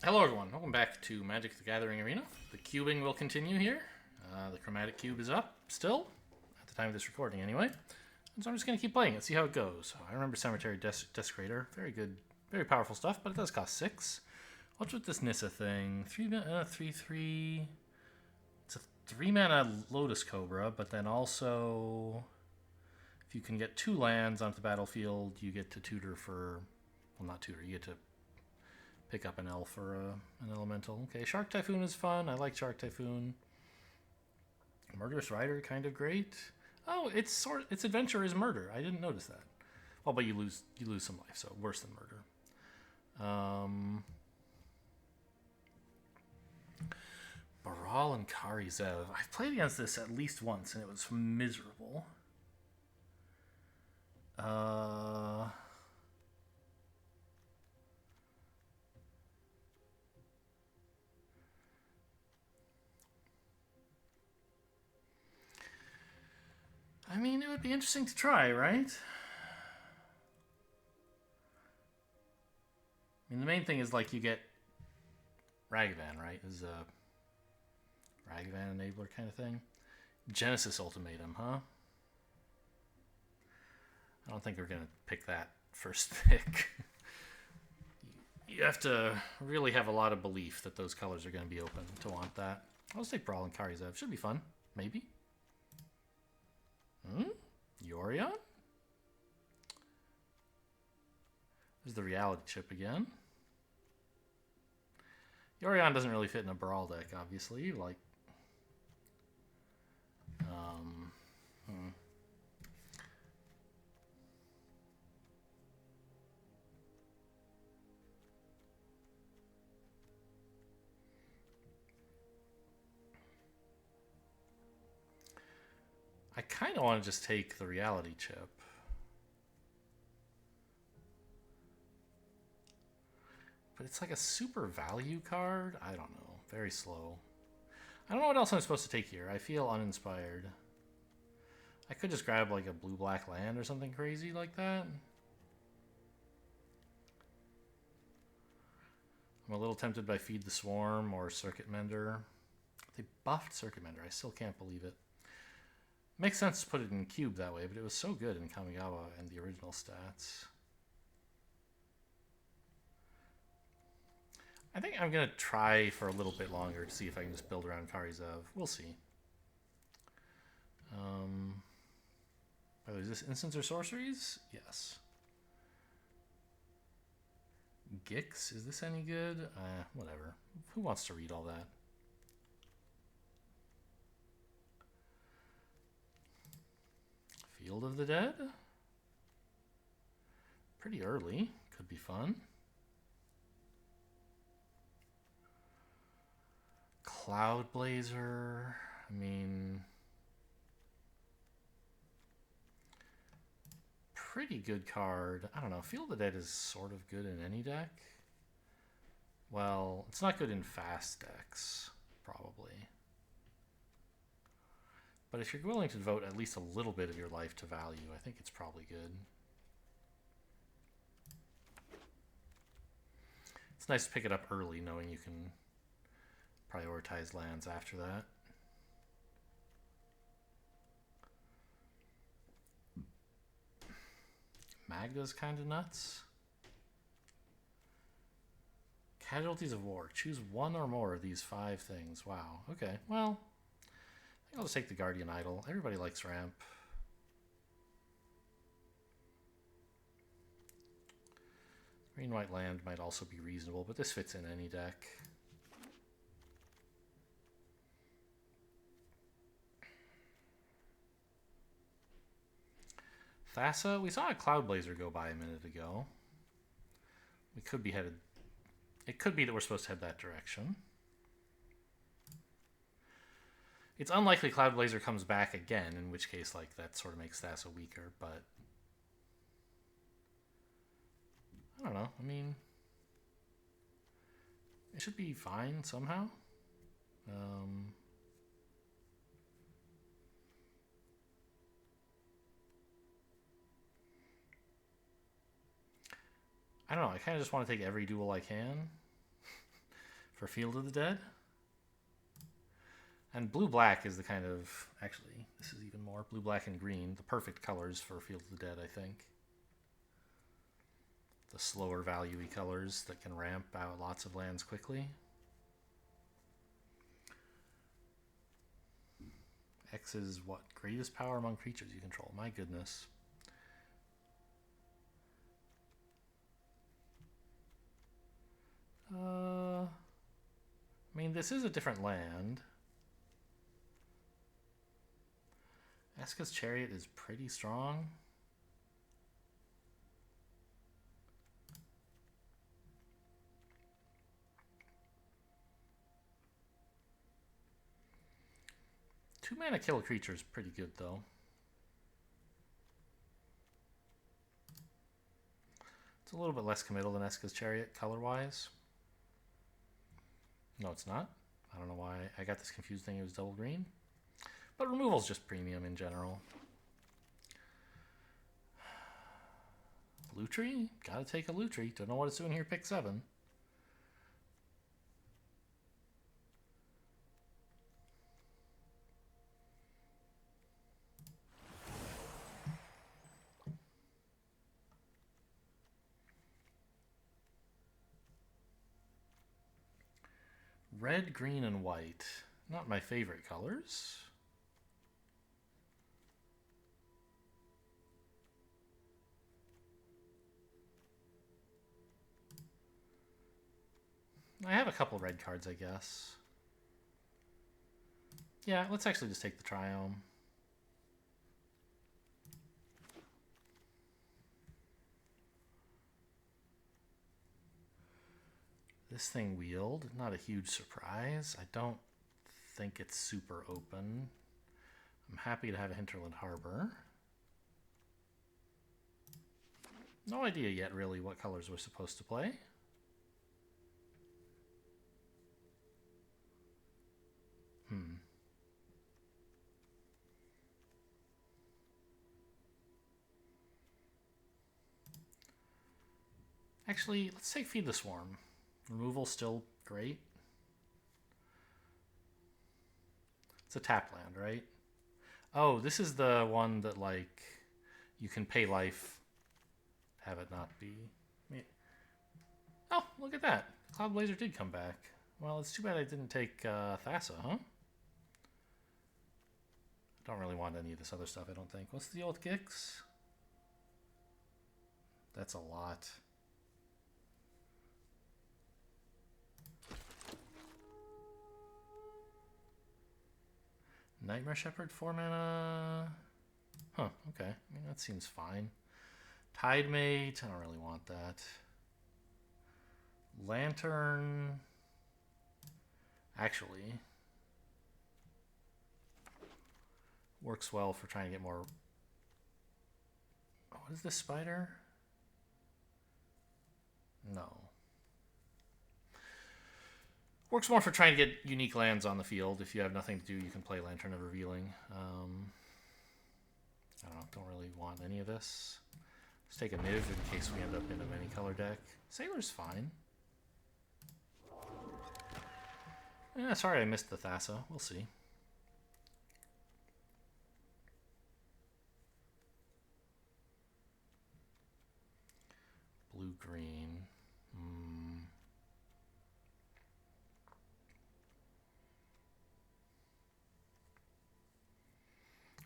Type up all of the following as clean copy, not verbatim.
Hello everyone, welcome back to Magic the Gathering Arena. The cubing will continue here. The chromatic cube is up still, at the time of this recording anyway. And so I'm just going to keep playing it, see how it goes. I remember Cemetery Desecrator, very good, very powerful stuff, but it does cost 6. What's with this Nissa thing? 3/3. It's a 3-mana Lotus Cobra, but then also, if you can get 2 lands onto the battlefield, you get to tutor for, well, not tutor, you get to pick up an elf or an elemental. Okay, Shark Typhoon is fun. I like Shark Typhoon. Murderous Rider, kind of great. Oh, its adventure is murder. I didn't notice that. Well, but you lose some life, so worse than murder. Baral and Kari Zev. I've played against this at least once, and it was miserable. I mean, it would be interesting to try, right? I mean, the main thing is, like, you get Ragavan, right? Is a Ragavan enabler kind of thing. Genesis Ultimatum, huh? I don't think we're going to pick that first pick. You have to really have a lot of belief that those colors are going to be open to want that. I'll just take Brawl and Karizev. Should be fun. Maybe. Yorion? There's the reality chip again. Yorion doesn't really fit in a Brawl deck, obviously. Like, I kind of want to just take the reality chip. But it's like a super value card. I don't know. Very slow. I don't know what else I'm supposed to take here. I feel uninspired. I could just grab like a blue-black land or something crazy like that. I'm a little tempted by Feed the Swarm or Circuit Mender. They buffed Circuit Mender. I still can't believe it. Makes sense to put it in Cube that way, but it was so good in Kamigawa and the original stats. I think I'm going to try for a little bit longer to see if I can just build around Karizev. We'll see. Is this instants or sorceries? Yes. Gix, is this any good? Whatever. Who wants to read all that? Field of the Dead? Pretty early. Could be fun. Cloud Blazer. I mean, pretty good card. I don't know. Field of the Dead is sort of good in any deck. Well, it's not good in fast decks, probably. But if you're willing to devote at least a little bit of your life to value, I think it's probably good. It's nice to pick it up early, knowing you can prioritize lands after that. Magda's kind of nuts. Casualties of War. Choose one or more of these 5 things. Wow. Okay. Well, I think I'll just take the Guardian Idol. Everybody likes ramp. Green-white land might also be reasonable, but this fits in any deck. Thassa, we saw a Cloud Blazer go by a minute ago. We could be headed... It could be that we're supposed to head that direction. It's unlikely Cloud Blazer comes back again, in which case, like, that sort of makes Thassa weaker, but... I don't know. I mean... It should be fine somehow. I don't know. I kind of just want to take every duel I can. for Field of the Dead. And blue-black is the kind of... Actually, this is even more. Blue, black, and green. The perfect colors for Field of the Dead, I think. The slower value-y colors that can ramp out lots of lands quickly. X is what? Greatest power among creatures you control. My goodness. I mean, this is a different land. Eska's Chariot is pretty strong. Two mana kill a creature is pretty good, though. It's a little bit less committal than Eska's Chariot, color-wise. No, it's not. I don't know why I got this confused thinking it was double green. But removal's just premium in general. Lutri? Gotta take a Lutri. Don't know what it's doing here, pick 7. Red, green, and white. Not my favorite colors. I have a couple red cards, I guess. Yeah, let's actually just take the Triome. This thing wheeled, not a huge surprise. I don't think it's super open. I'm happy to have a Hinterland Harbor. No idea yet, really, what colors we're supposed to play. Actually, let's take Feed the Swarm. Removal still great. It's a tap land, right? Oh, this is the one that, like, you can pay life, have it not be... Oh, look at that. Cloud Blazer did come back. Well, it's too bad I didn't take Thassa, huh? Don't really want any of this other stuff, I don't think. What's the deal with Gix? That's a lot. Nightmare Shepherd, 4 mana. Huh, okay. I mean, that seems fine. Tidemate, I don't really want that. Lantern. Actually. Works well for trying to get more... Oh, what is this spider? No. Works more for trying to get unique lands on the field. If you have nothing to do, you can play Lantern of Revealing. I don't know, don't really want any of this. Let's take a Niv in case we end up in a many-color deck. Sailor's fine. Sorry I missed the Thassa. We'll see. Blue-green.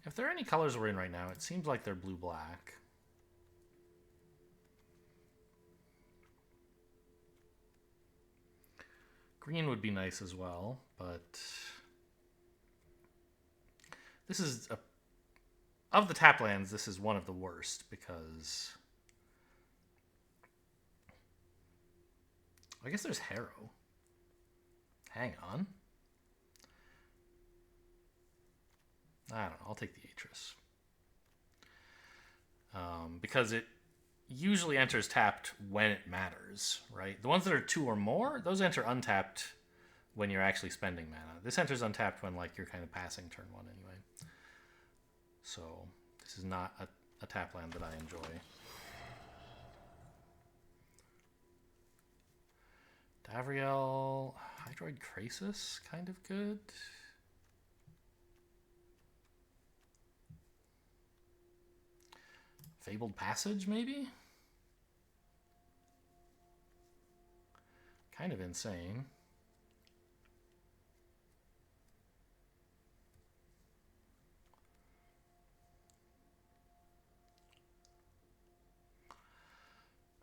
If there are any colors we're in right now, it seems like they're blue-black. Green would be nice as well, but this is of the tap lands, this is one of the worst because I guess there's Harrow. Hang on. I don't know. I'll take the Atris. Because it usually enters tapped when it matters, right? The ones that are 2 or more, those enter untapped when you're actually spending mana. This enters untapped when, like, you're kind of passing turn 1 anyway. So this is not a tap land that I enjoy. Davriel, high Asteroid Crisis, kind of good. Fabled Passage, maybe? Kind of insane.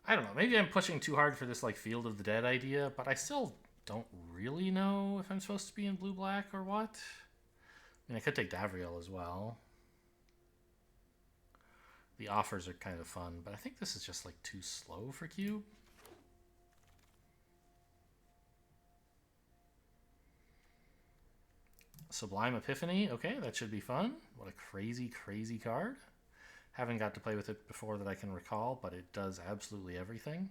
I don't know, maybe I'm pushing too hard for this like Field of the Dead idea, but I still don't really know if I'm supposed to be in blue-black or what. I mean, I could take Davriel as well. The offers are kind of fun, but I think this is just like too slow for cube. Sublime Epiphany, okay, that should be fun. What a crazy, crazy card. Haven't got to play with it before that I can recall, but it does absolutely everything.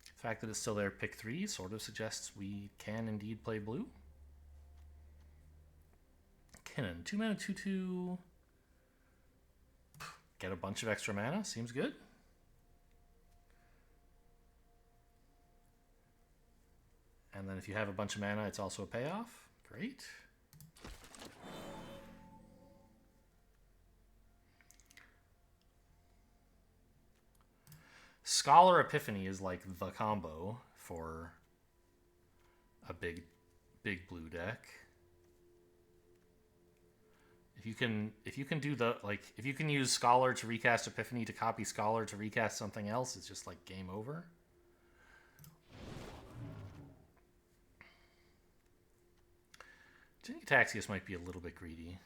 The fact that it's still there, pick 3, sort of suggests we can indeed play blue. Kinnan, 2 mana, 2/2. Get a bunch of extra mana, seems good. And then if you have a bunch of mana, it's also a payoff. Great. Scholar Epiphany is like the combo for a big blue deck. If you can do the if you can use Scholar to recast Epiphany to copy Scholar to recast something else, it's just like game over. I think Taxius might be a little bit greedy.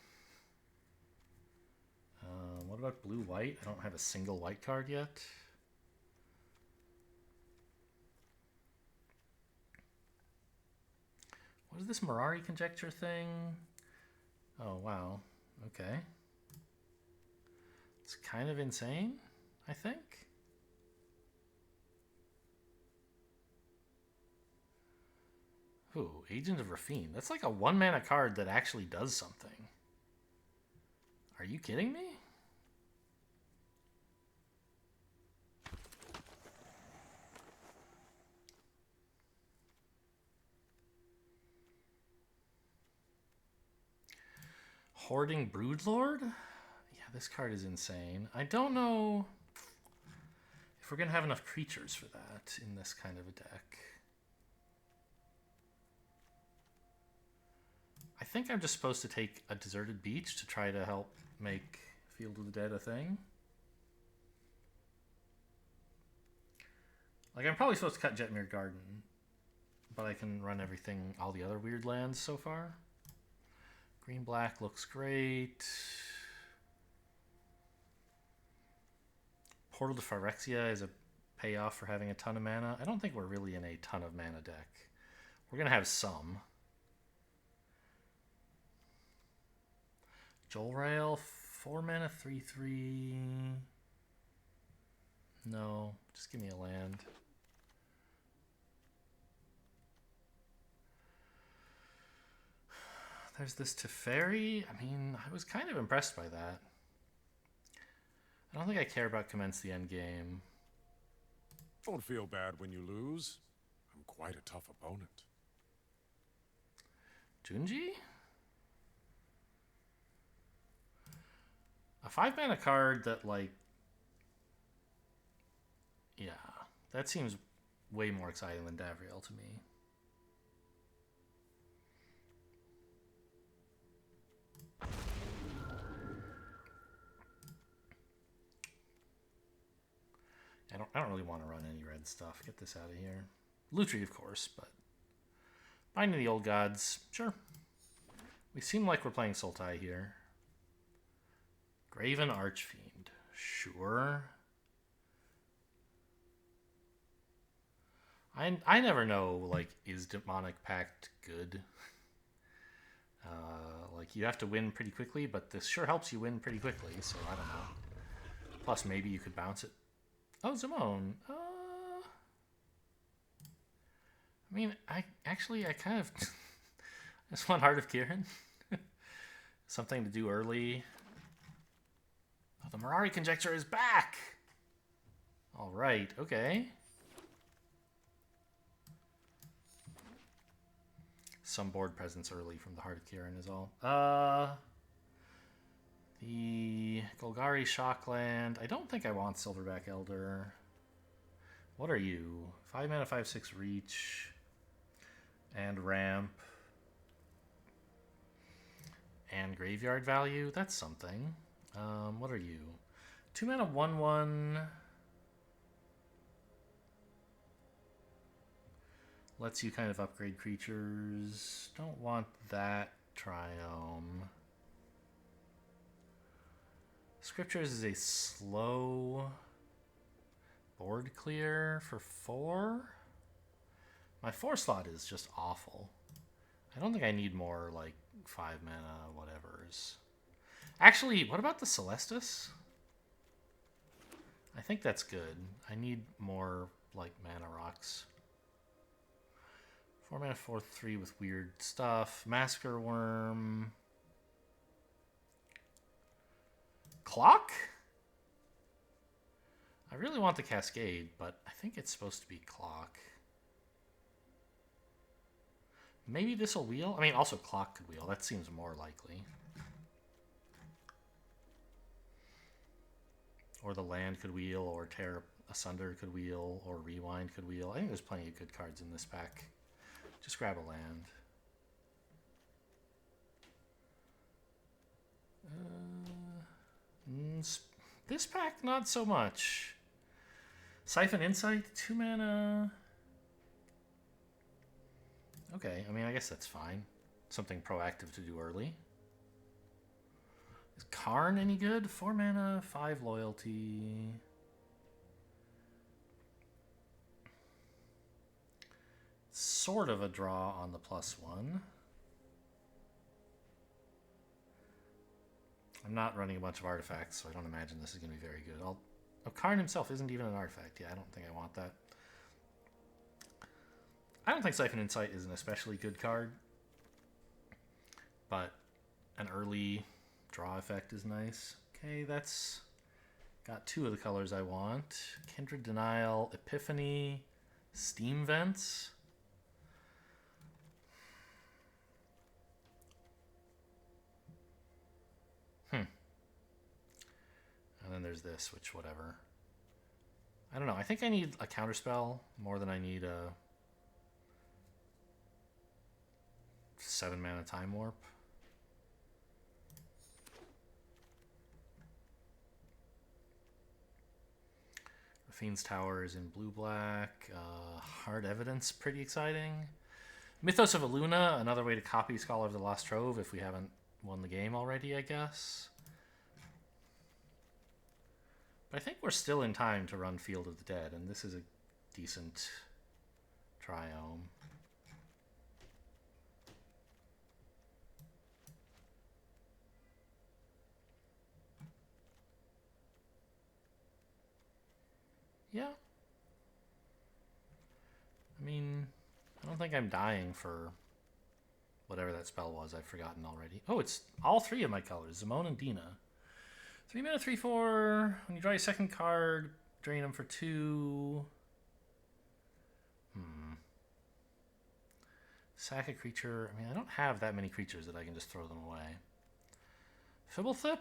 What about blue-white? I don't have a single white card yet. What is this Mirari Conjecture thing? Oh, wow. Okay. It's kind of insane, I think. Ooh, Agent of Rafine. That's like a 1-mana card that actually does something. Are you kidding me? Hoarding Broodlord? Yeah, this card is insane. I don't know if we're going to have enough creatures for that in this kind of a deck. I think I'm just supposed to take a Deserted Beach to try to help make Field of the Dead a thing. Like, I'm probably supposed to cut Jetmir Garden, but I can run everything, all the other weird lands so far. Green-black looks great. Portal to Phyrexia is a payoff for having a ton of mana. I don't think we're really in a ton of mana deck. We're going to have some. Jolrael, 4 mana, 3/3. No, just give me a land. There's this Teferi. I mean, I was kind of impressed by that. I don't think I care about Commence the End Game. Don't feel bad when you lose. I'm quite a tough opponent. Junji? A 5-mana card that, like... Yeah, that seems way more exciting than Davriel to me. I don't really want to run any red stuff. Get this out of here. Lutri, of course, but Binding the Old Gods, sure. We seem like we're playing Sultai here. Graven Archfiend, sure. I never know, like, is Demonic Pact good? Like, you have to win pretty quickly, but this sure helps you win pretty quickly, so I don't know. Plus, maybe you could bounce it. Oh, Zimone. I mean, I kind of... I just want Heart of Kirin. Something to do early. Oh, the Mirari Conjecture is back! All right, okay. Some board presence early from the Heart of Kirin is all. The Golgari Shockland. I don't think I want Silverback Elder. What are you? 5 mana, 5/6 reach. And ramp. And graveyard value. That's something. What are you? 2 mana, 1/1. Lets you kind of upgrade creatures. Don't want that Triome. Scriptures is a slow board clear for 4. My 4 slot is just awful. I don't think I need more like 5 mana whatevers. Actually, what about the Celestus? I think that's good. I need more like mana rocks. 4 mana, 4/3 with weird stuff. Massacre Worm. Clock? I really want the Cascade, but I think it's supposed to be Clock. Maybe this will wheel? I mean, also Clock could wheel. That seems more likely. Or the land could wheel, or Tear Asunder could wheel, or Rewind could wheel. I think there's plenty of good cards in this pack. Just grab a land. This pack, not so much. Siphon Insight, 2 mana. Okay, I mean, I guess that's fine. Something proactive to do early. Is Karn any good? 4 mana, 5 loyalty. Sort of a draw on the +1. I'm not running a bunch of artifacts, so I don't imagine this is going to be very good. Oh, Karn himself isn't even an artifact. Yeah, I don't think I want that. I don't think Siphon Insight is an especially good card, but an early draw effect is nice. Okay, that's got 2 of the colors I want. Kindred Denial, Epiphany, Steam Vents. And then there's this, which whatever. I don't know. I think I need a counterspell more than I need a 7 mana Time Warp. Fiend's Tower is in blue-black. Hard Evidence, pretty exciting. Mythos of Aluna, another way to copy Scholar of the Lost Trove if we haven't won the game already, I guess. But I think we're still in time to run Field of the Dead, and this is a decent Triome. Yeah. I mean, I don't think I'm dying for whatever that spell was. I've forgotten already. Oh, it's all 3 of my colors, Zimone and Dina. 3 mana, 3/4. When you draw your second card, drain them for 2. Sack a creature. I mean, I don't have that many creatures that I can just throw them away. Fibblethip?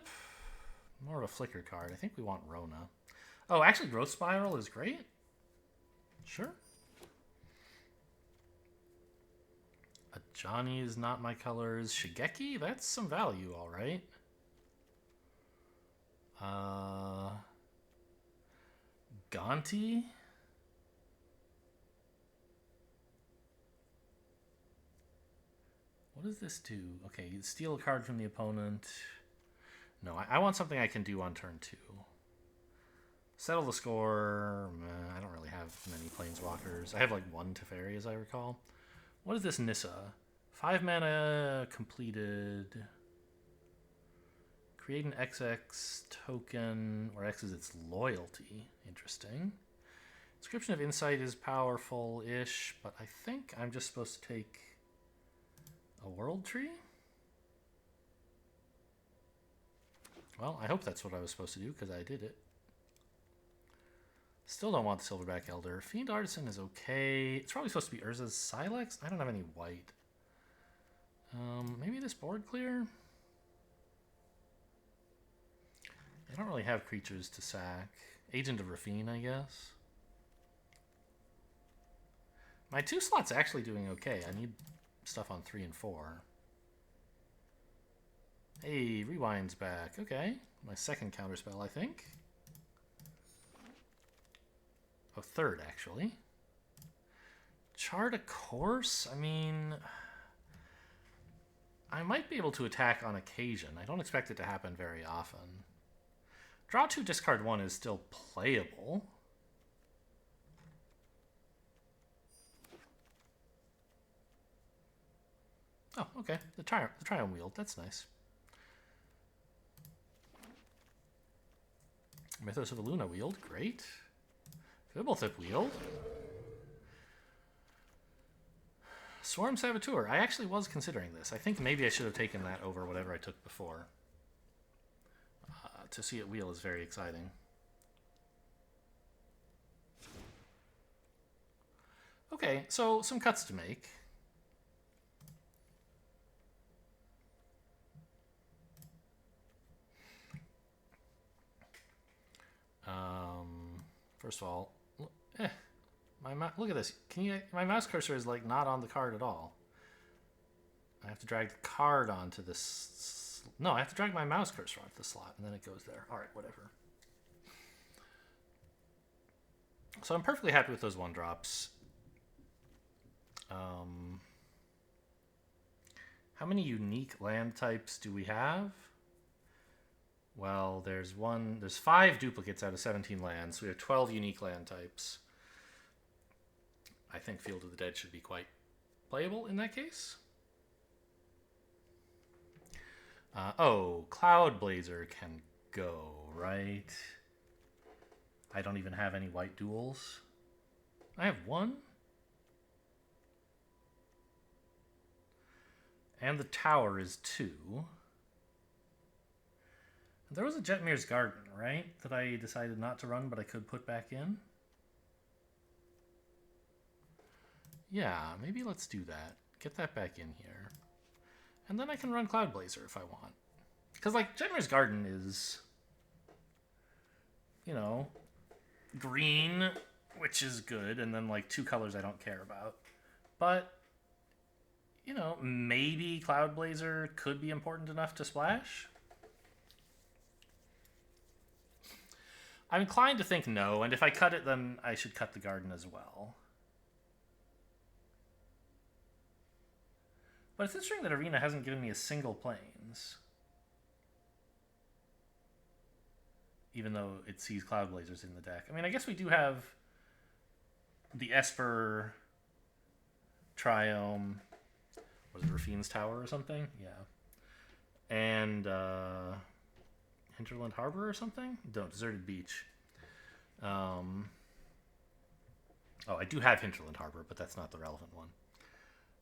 More of a flicker card. I think we want Rona. Oh, actually, Growth Spiral is great. Sure. A Johnny is not my colors. Shigeki? That's some value, all right. Gonti? What does this do? Okay, you steal a card from the opponent. No, I want something I can do on turn 2. Settle the score. I don't really have many Planeswalkers. I have like 1 Teferi, as I recall. What is this Nissa? 5 mana completed. Create an XX token, where X is its loyalty. Interesting. Inscription of Insight is powerful-ish, but I think I'm just supposed to take a World Tree? Well, I hope that's what I was supposed to do, because I did it. Still don't want the Silverback Elder. Fiend Artisan is okay. It's probably supposed to be Urza's Silex. I don't have any white. Maybe this board clear? I don't really have creatures to sack. Agent of Rafine, I guess. My 2 slot's actually doing okay. I need stuff on 3 and 4. Hey, Rewind's back. Okay. My second counterspell, I think. Oh, third, actually. Chart a course? I mean, I might be able to attack on occasion. I don't expect it to happen very often. Draw 2, discard 1 is still playable. Oh, okay. The Triumph Wield. That's nice. Mythos of Illuna Wield. Great. Fibblethip Wield. Swarm Saboteur. I actually was considering this. I think maybe I should have taken that over whatever I took before. To see it wheel is very exciting. Okay, so some cuts to make. First of all, look at this. My mouse cursor is like not on the card at all. I have to drag the card onto this. No, I have to drag my mouse cursor onto the slot, and then it goes there. All right, whatever. So I'm perfectly happy with those 1-drops. How many unique land types do we have? Well, there's 5 duplicates out of 17 lands, so we have 12 unique land types. I think Field of the Dead should be quite playable in that case. Cloud Blazer can go, right? I don't even have any white duels. I have 1. And the tower is 2. There was a Jetmir's Garden, right? That I decided not to run, but I could put back in. Yeah, maybe let's do that. Get that back in here. And then I can run Cloud Blazer if I want. Because, like, Jetmir's Garden is, you know, green, which is good, and then, like, 2 colors I don't care about. But, you know, maybe Cloud Blazer could be important enough to splash. I'm inclined to think no, and if I cut it, then I should cut the garden as well. But it's interesting that Arena hasn't given me a single plains. Even though it sees Cloud Blazers in the deck. I mean, I guess we do have the Esper Triome. Was it Rafine's Tower or something? Yeah. And Hinterland Harbor or something? No, Deserted Beach. I do have Hinterland Harbor, but that's not the relevant one.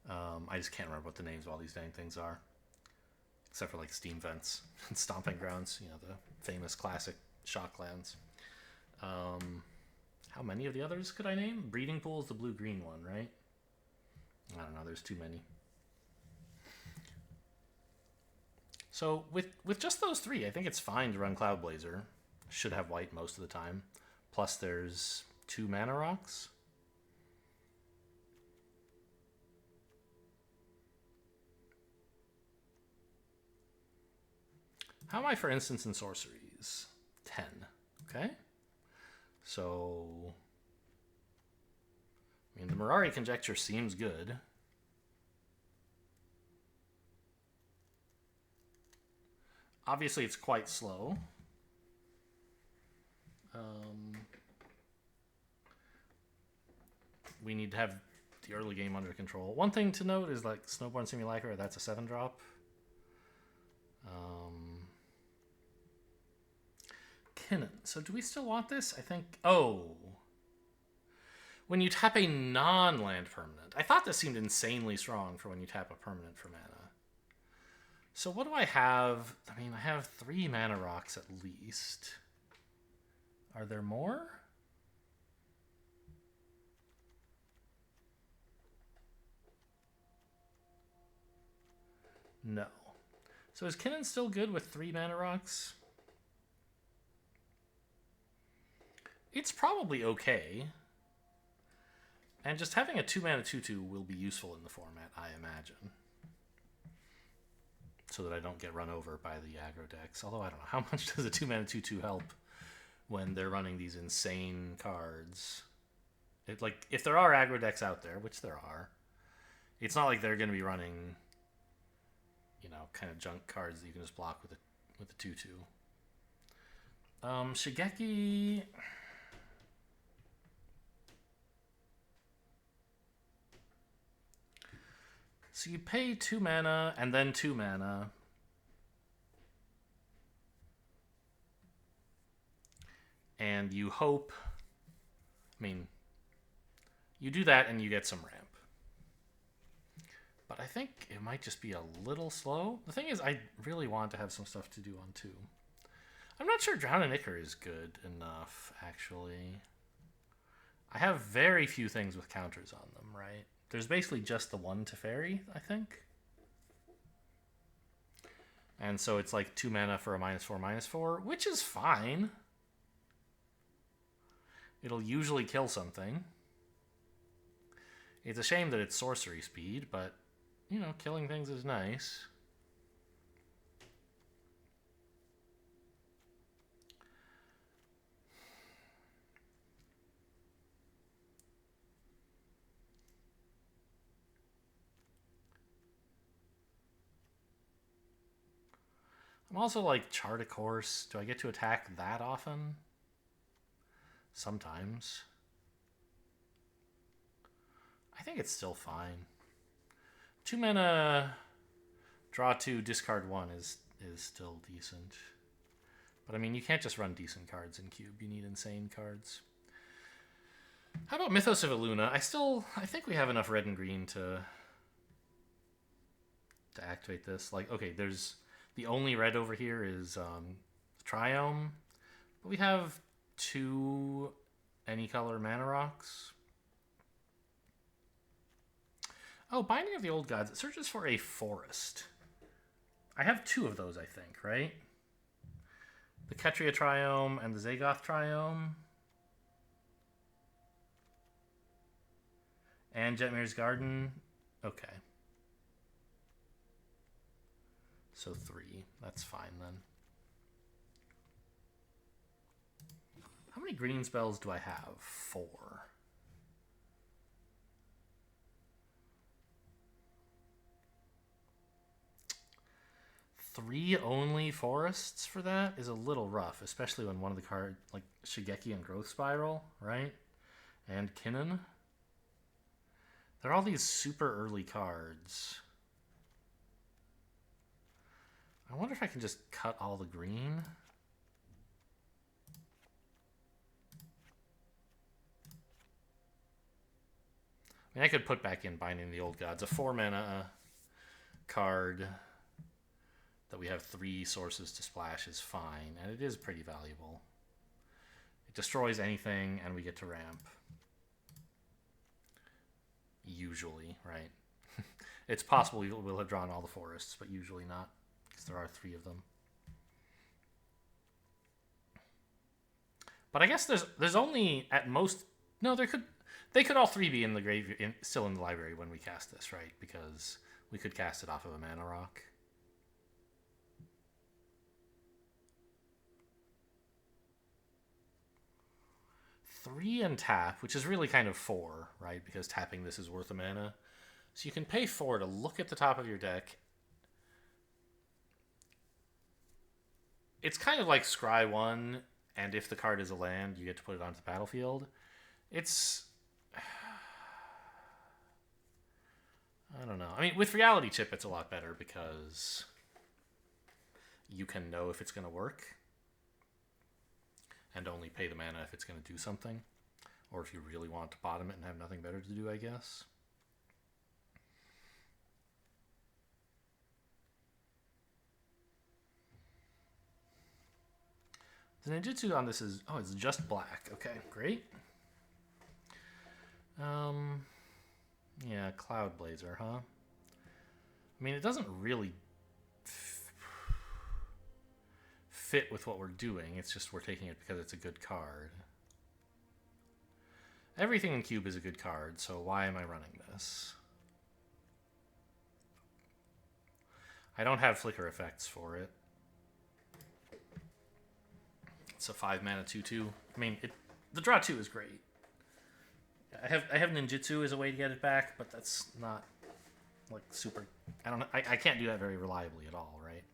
I just can't remember what the names of all these dang things are. Except for like Steam Vents and Stomping Grounds, you know, the famous classic Shocklands. How many of the others could I name? Breeding Pool is the blue-green one, right? I don't know, there's too many. So with just those 3, I think it's fine to run Cloud Blazer. Should have white most of the time. Plus there's 2 mana rocks. How am I, for instance, in sorceries? 10. Okay. So, I mean, the Mirari Conjecture seems good. Obviously, it's quite slow. We need to have the early game under control. One thing to note is like Snowborn Simulacra, that's a 7-drop. Kinnan. So do we still want this? I think... Oh. When you tap a non-land permanent. I thought this seemed insanely strong for when you tap a permanent for mana. So what do I have? I mean, I have 3 mana rocks at least. Are there more? No. So is Kinnan still good with 3 mana rocks? It's probably okay. And just having a 2 mana 2/2 will be useful in the format, I imagine. So that I don't get run over by the aggro decks. Although I don't know, how much does a 2 mana 2/2 help when they're running these insane cards? Like, if there are aggro decks out there, which there are, it's not like they're going to be running, you know, kind of junk cards that you can just block with a 2/2. Shigeki. So you pay 2 mana and then 2 mana. And you hope, I mean, you do that and you get some ramp. But I think it might just be a little slow. The thing is, I really want to have some stuff to do on 2. I'm not sure Drown and Ichor is good enough, actually. I have very few things with counters on them, right? There's basically just the 1 Teferi, I think. And so it's like 2 mana for a -4/-4, which is fine. It'll usually kill something. It's a shame that it's sorcery speed, but, you know, killing things is nice. I'm also like, Chart a Course. Do I get to attack that often? Sometimes. I think it's still fine. 2 mana, draw 2, discard 1 is still decent. But I mean, you can't just run decent cards in Cube. You need insane cards. How about Mythos of Illuna? I think we have enough red and green to activate this. Like, okay, there's the only red over here is Triome, but we have 2 any color mana rocks. Oh, Binding of the Old Gods. It searches for a forest. I have 2 of those, I think, right? The Ketria Triome and the Zagoth Triome. And Jetmir's Garden. Okay. So 3. That's fine then. How many green spells do I have? 4. Three only forests for that is a little rough, especially when one of the cards, like Shigeki and Growth Spiral, right? And Kinnan. They're all these super early cards. I wonder if I can just cut all the green. I mean, I could put back in Binding the Old Gods, a 4 mana card that we have 3 sources to splash is fine, and it is pretty valuable. It destroys anything, and we get to ramp. Usually, right? It's possible we'll have drawn all the forests, but usually not, because there are 3 of them. But I guess there's only at most they could all 3 be in the graveyard, still in the library when we cast this, right? Because we could cast it off of a mana rock. Three and tap, which is really kind of 4, right? Because tapping this is worth a mana. So you can pay 4 to look at the top of your deck. It's kind of like Scry 1, and if the card is a land, you get to put it onto the battlefield. It's... I don't know. I mean, with Reality Chip, it's a lot better because you can know if it's going to work and only pay the mana if it's going to do something. Or if you really want to bottom it and have nothing better to do, I guess. The ninjutsu on this is... Oh, it's just black. Okay, great. Yeah, Cloud Blazer, huh? I mean, it doesn't really fit with what we're doing. It's just we're taking it because it's a good card. Everything in Cube is a good card, so why am I running this? I don't have flicker effects for it. It's a 5 mana 2/2. I mean, the draw 2 is great. I have ninjutsu as a way to get it back, but that's not like super. I can't do that very reliably at all, right?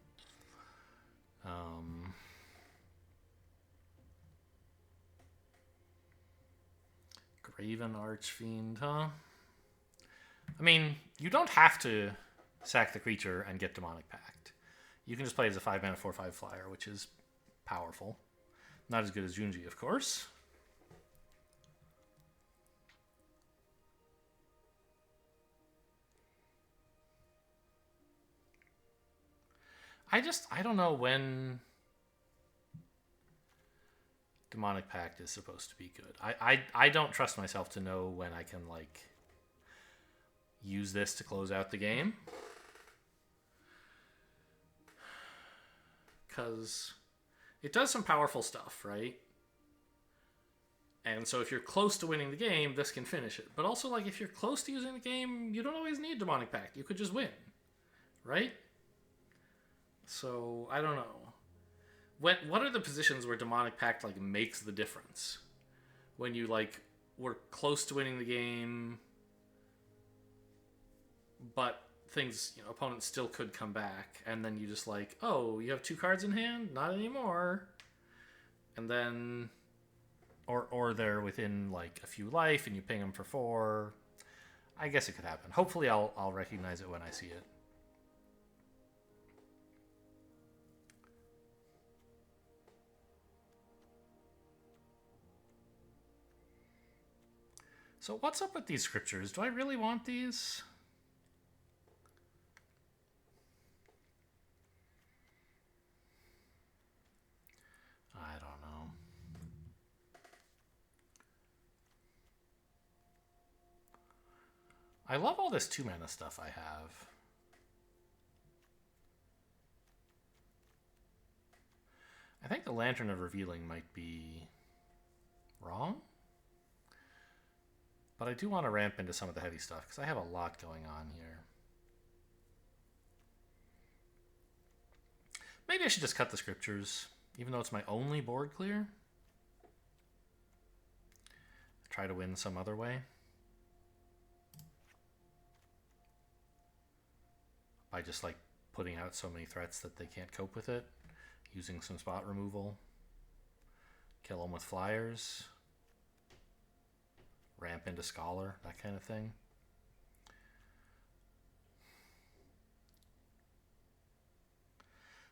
Graven Archfiend, huh? I mean, you don't have to sack the creature and get Demonic Pact. You can just play it as a 5 mana 4/5 flyer, which is powerful. Not as good as Junji, of course. I don't know when Demonic Pact is supposed to be good. I don't trust myself to know when I can, like, use this to close out the game. Because it does some powerful stuff, right? And so if you're close to winning the game, this can finish it. But also, like, if you're close to using the game, you don't always need Demonic Pact. You could just win, right? So, I don't know. What are the positions where Demonic Pact, like, makes the difference? When you, like, were close to winning the game, but things, opponents still could come back, and then you just, like, oh, you have 2 cards in hand? Not anymore. And then, or they're within, like, a few life, and you ping them for 4. I guess it could happen. Hopefully I'll recognize it when I see it. So what's up with these scriptures? Do I really want these? I don't know. I love all this 2 mana stuff I have. I think the Lantern of Revealing might be wrong. But I do want to ramp into some of the heavy stuff, because I have a lot going on here. Maybe I should just cut the scriptures, even though it's my only board clear. Try to win some other way. By just, like, putting out so many threats that they can't cope with it. Using some spot removal. Kill them with flyers. Ramp into Scholar, that kind of thing.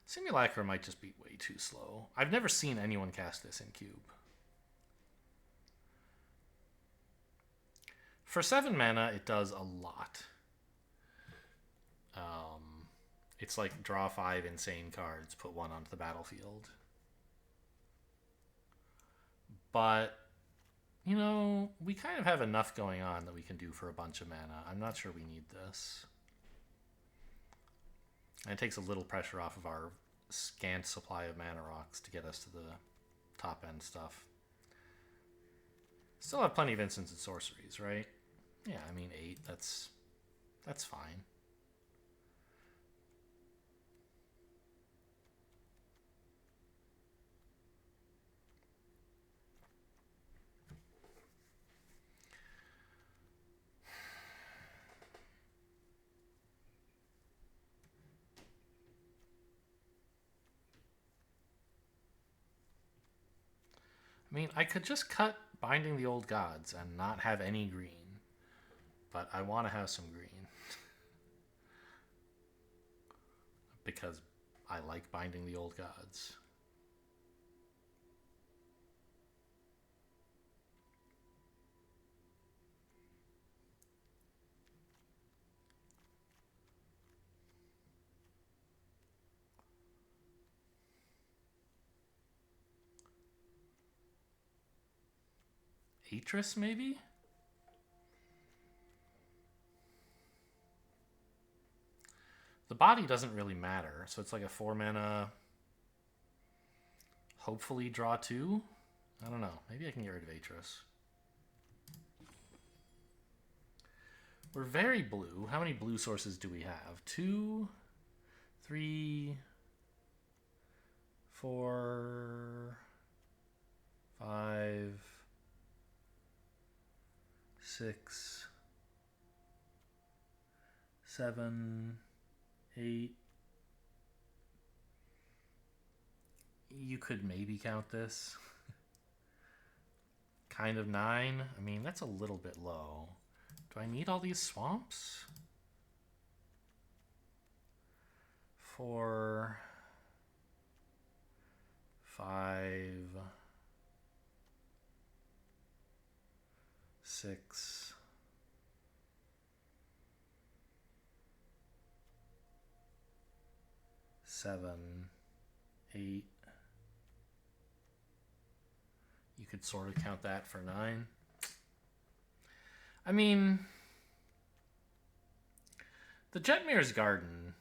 Simulacra might just be way too slow. I've never seen anyone cast this in Cube. For 7 mana, it does a lot. It's like draw 5 insane cards, put 1 onto the battlefield. But, we kind of have enough going on that we can do for a bunch of mana. I'm not sure we need this. And it takes a little pressure off of our scant supply of mana rocks to get us to the top end stuff. Still have plenty of instants and sorceries, right? Yeah, I mean 8, that's fine. I mean, I could just cut Binding the Old Gods and not have any green. But I want to have some green. Because I like Binding the Old Gods. Atris, maybe? The body doesn't really matter, so it's like a 4 mana. Hopefully draw 2. I don't know. Maybe I can get rid of Atros. We're very blue. How many blue sources do we have? 2, 3, 4, 5, 6, 7, 8. You could maybe count this. Kind of 9. I mean, that's a little bit low. Do I need all these swamps? 4, 5, 6, 7, 8. You could sort of count that for 9. I mean, the Jetmir's Garden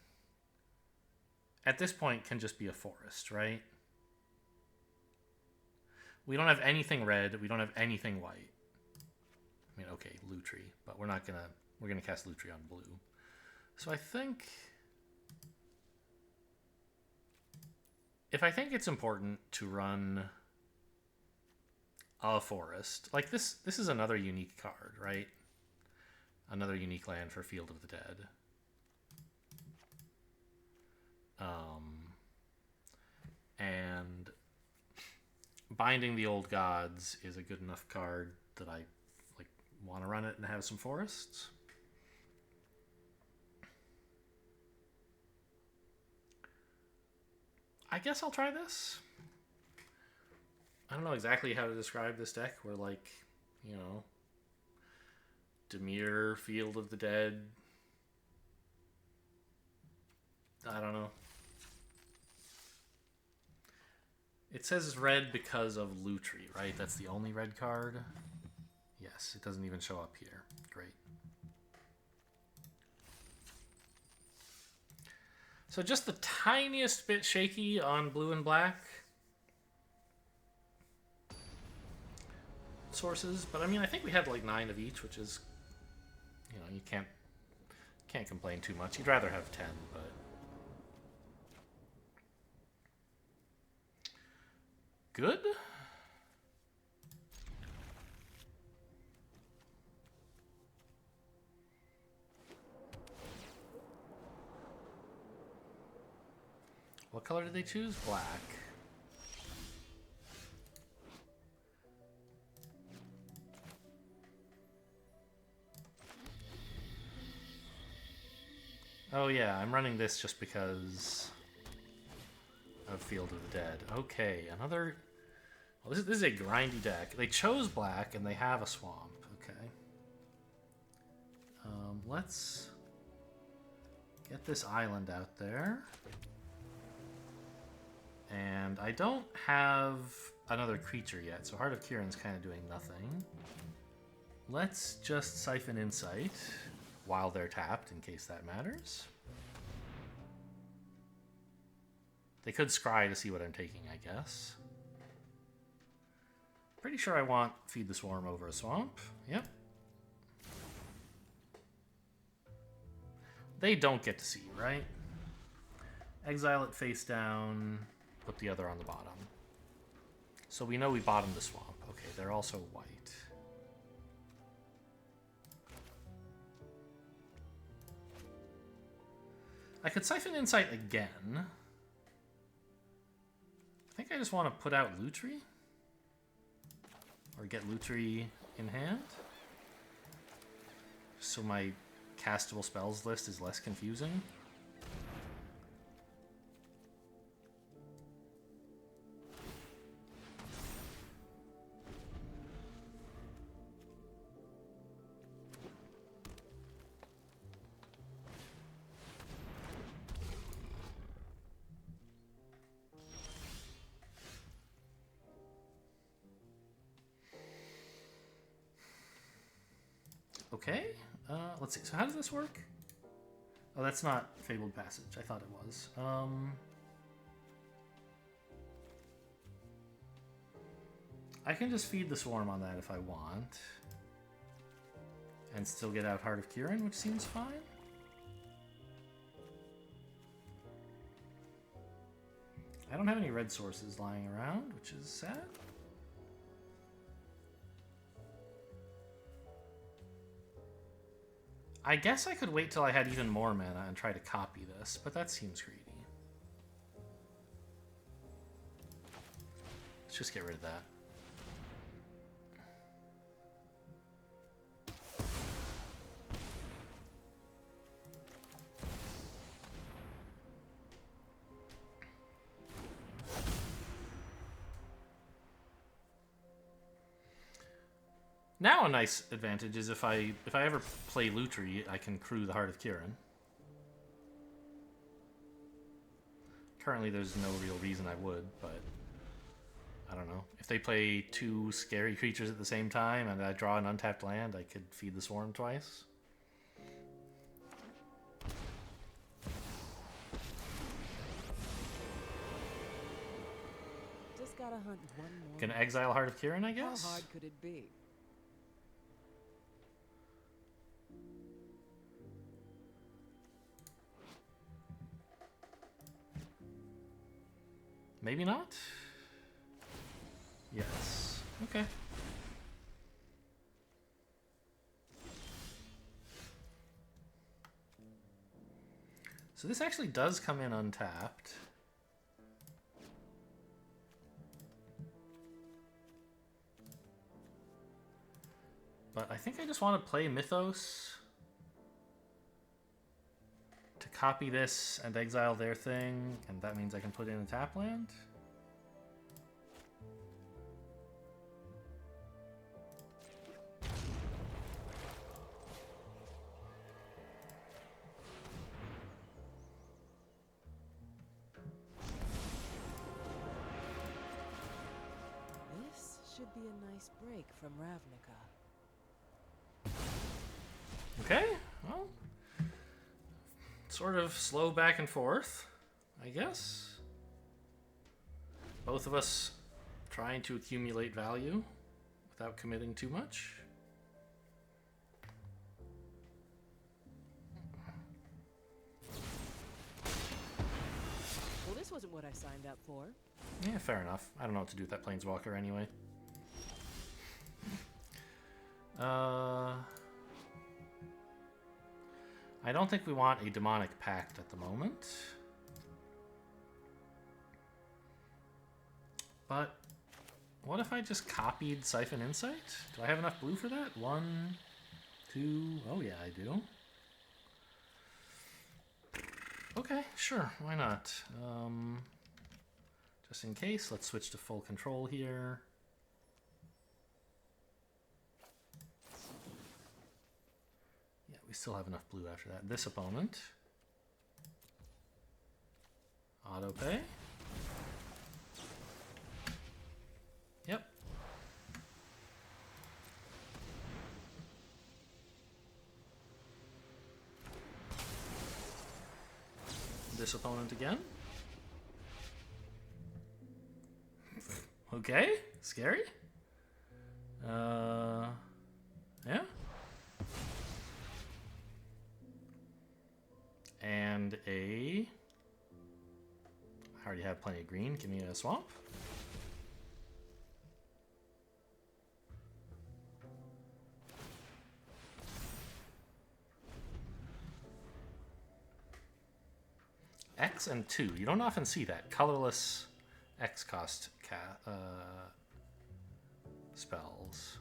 at this point can just be a forest, right? We don't have anything red. We don't have anything white. I mean, okay, Lutri, but we're gonna cast Lutri on blue. So I think if I think it's important to run a forest, like this is another unique card, right? Another unique land for Field of the Dead. And Binding the Old Gods is a good enough card that I like want to run it and have some forests. I guess I'll try this. I don't know exactly how to describe this deck. We're like, you know, Dimir, Field of the Dead. I don't know. It says red because of Lutri, right? That's the only red card. Yes, it doesn't even show up here. Great. So just the tiniest bit shaky on blue and black sources, but I mean, I think we had like 9 of each, which is, you know, you can't complain too much. You'd rather have 10, but good. What color did they choose? Black. Oh yeah, I'm running this just because of Field of the Dead. Okay, another... Well, this is a grindy deck. They chose black and they have a swamp. Okay. Let's get this island out there. And I don't have another creature yet, so Heart of Kieran's kind of doing nothing. Let's just Siphon Insight while they're tapped, in case that matters. They could scry to see what I'm taking, I guess. Pretty sure I want Feed the Swarm over a swamp. Yep. They don't get to see, right? Exile it face down, put the other on the bottom. So we know we bottomed the swamp. Okay, they're also white. I could Siphon Insight again. I think I just want to put out Lutri. Or get Lutri in hand. So my castable spells list is less confusing. Okay, let's see. So how does this work? Oh, that's not Fabled Passage. I thought it was. I can just feed the Swarm on that if I want. And still get out Heart of Kirin, which seems fine. I don't have any red sources lying around, which is sad. I guess I could wait till I had even more mana and try to copy this, but that seems greedy. Let's just get rid of that. Now a nice advantage is if I ever play Lutri, I can crew the Heart of Kirin. Currently there's no real reason I would, but I don't know. If they play two scary creatures at the same time and I draw an untapped land, I could feed the Swarm twice. Just gotta hunt one more. Can exile Heart of Kirin, I guess? How hard could it be? Maybe not? Yes. Okay. So this actually does come in untapped. But I think I just want to play Mythos to copy this and exile their thing, and that means I can put in a tap land. This should be a nice break from Ravnica. Okay, well, sort of slow back and forth, I guess. Both of us trying to accumulate value without committing too much. Well, this wasn't what I signed up for. Yeah, fair enough. I don't know what to do with that Planeswalker anyway. I don't think we want a Demonic Pact at the moment. But what if I just copied Siphon Insight? Do I have enough blue for that? 1, 2... Oh yeah, I do. Okay, sure. Why not? Just in case, let's switch to full control here. We still have enough blue after that. This opponent. Auto pay. Yep. This opponent again. Okay, scary. Yeah. And I already have plenty of green. Give me a swamp. X and 2. You don't often see that. Colorless X cost spells.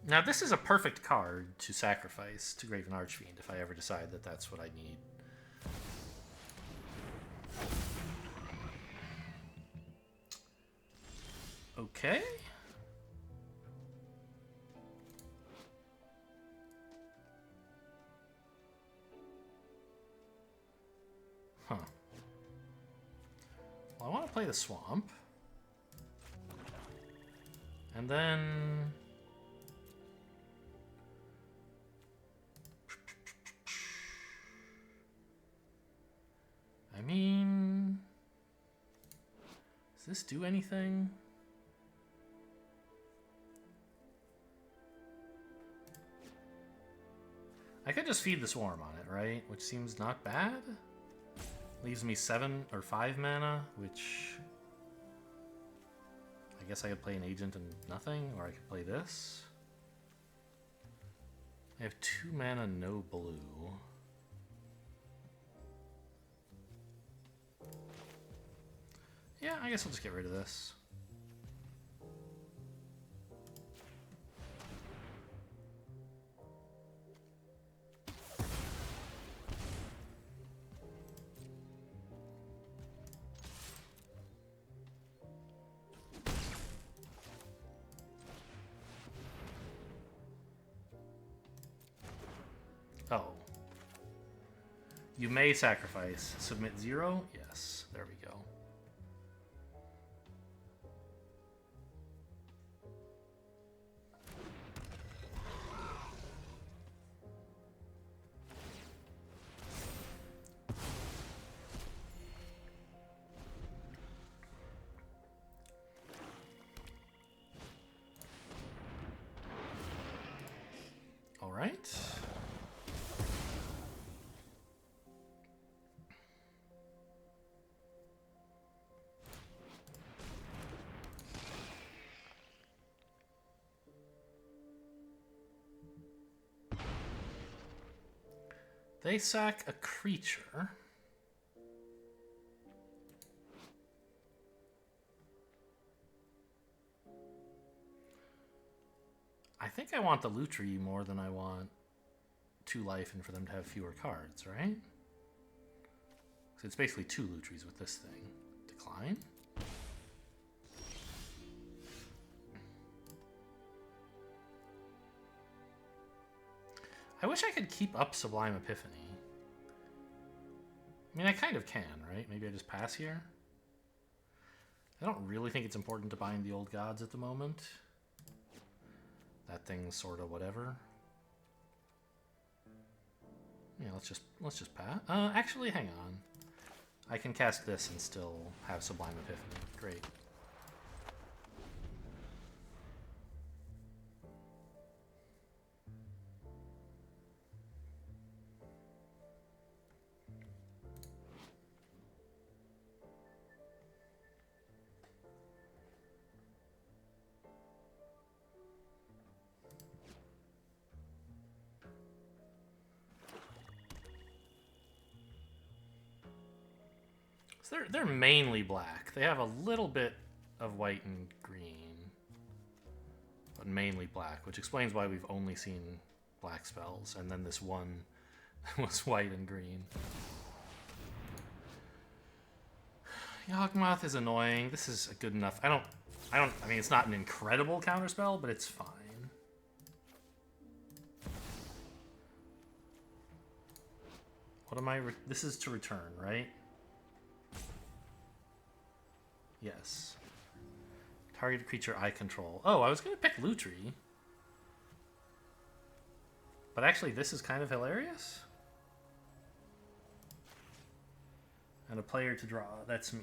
Now this is a perfect card to sacrifice to Graven Archfiend if I ever decide that that's what I need. Okay. Huh. Well, I want to play the swamp. And then... I mean... Does this do anything? I could just feed the swarm on it, right? Which seems not bad. Leaves me 7 or 5 mana, which... I guess I could play an agent and nothing, or I could play this. I have 2 mana, no blue. Yeah, I guess I'll just get rid of this. Oh. You may sacrifice. Submit 0? Yes. There we go. All right. They sack a creature. I think I want the Lutri more than I want 2 life and for them to have fewer cards, right? So it's basically 2 Lutris with this thing. Decline? I wish I could keep up Sublime Epiphany. I mean, I kind of can, right? Maybe I just pass here? I don't really think it's important to bind the old gods at the moment. That thing's sort of whatever. Yeah, let's just pass. Actually, hang on. I can cast this and still have Sublime Epiphany. Great. So they're mainly black. They have a little bit of white and green, but mainly black, which explains why we've only seen black spells, and then this one was white and green. Yawgmoth is annoying. This is a good enough. I mean, it's not an incredible counterspell, but it's fine. What am I? This is to return, right? Yes. Target creature I control. Oh, I was going to pick Lutri. But actually, this is kind of hilarious. And a player to draw. That's me.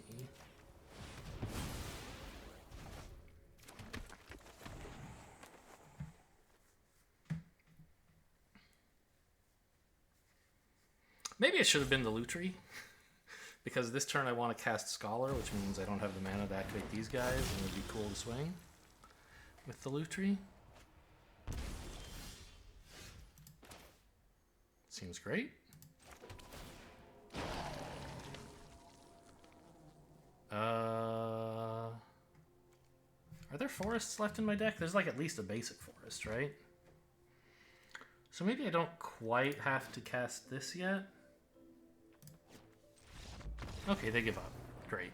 Maybe it should have been the Lutri. Because this turn I want to cast Scholar, which means I don't have the mana to activate these guys, and it would be cool to swing with the Lutri. Seems great. Are there forests left in my deck? There's like at least a basic forest, right? So maybe I don't quite have to cast this yet. Okay, they give up. Great.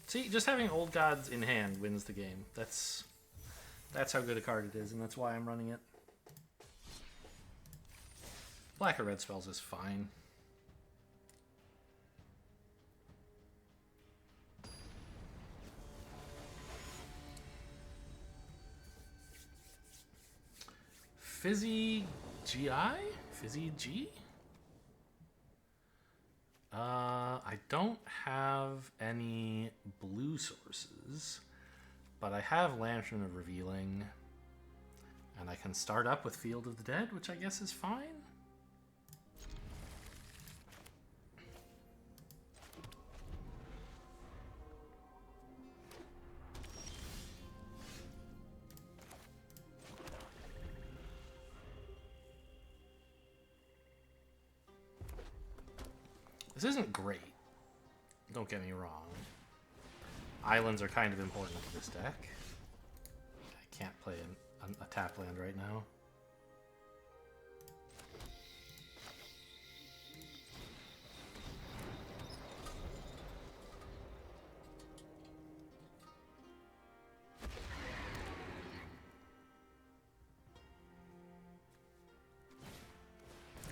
See, just having old gods in hand wins the game. That's how good a card it is, and that's why I'm running it. black or red spells is fine. Fizzy GI? Fizzy G? I don't have any blue sources, but I have Lantern of Revealing, and I can start up with Field of the Dead, which I guess is fine. This isn't great, don't get me wrong. Islands are kind of important to this deck. I can't play a tap land right now.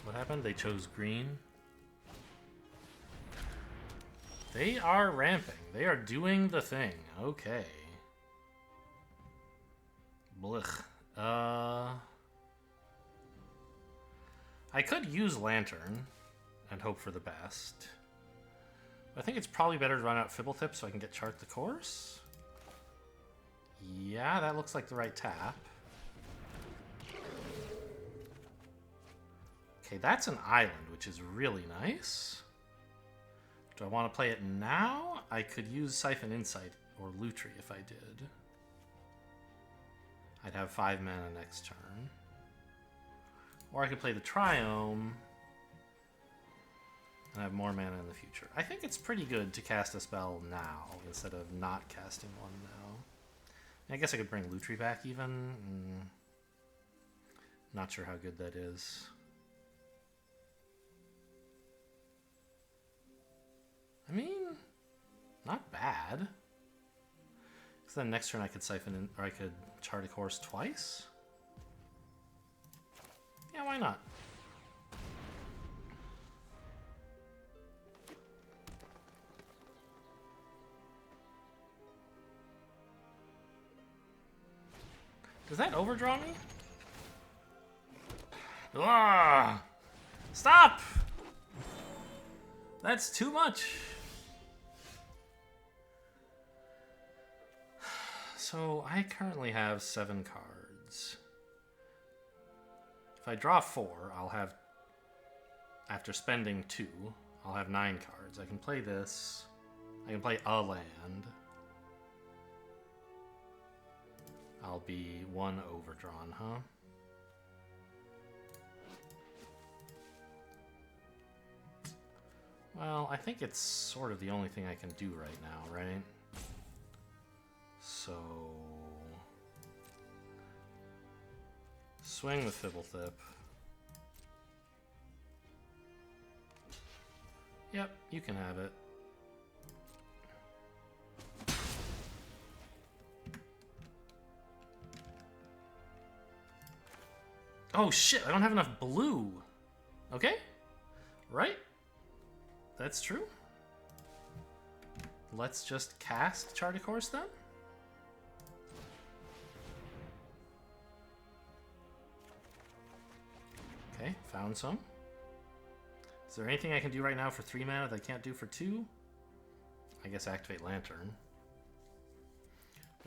What happened? They chose green. They are ramping. They are doing the thing. Okay. Blech. I could use Lantern and hope for the best. I think it's probably better to run out Fibblethip so I can get Chart the Course. Yeah, that looks like the right tap. Okay, that's an island, which is really nice. Do I want to play it now? I could use Siphon Insight or Lutri if I did. I'd have 5 mana next turn. Or I could play the Triome and have more mana in the future. I think it's pretty good to cast a spell now instead of not casting one now. I guess I could bring Lutri back even. Not sure how good that is. I mean, not bad. Because then next turn I could Siphon in, or I could Chart a Course twice. Yeah, why not? Does that overdraw me? Ah! Stop! That's too much. So I currently have 7 cards. If I draw 4, I'll have, after spending 2, I'll have 9 cards. I can play this. I can play a land. I'll be 1 overdrawn, huh? Well, I think it's sort of the only thing I can do right now, right? So... swing with Fibblethip. Yep, you can have it. Oh shit, I don't have enough blue. Okay. Right? That's true. Let's just cast Chart a Course then. Okay, found some. Is there anything I can do right now for 3 mana that I can't do for 2? I guess activate Lantern.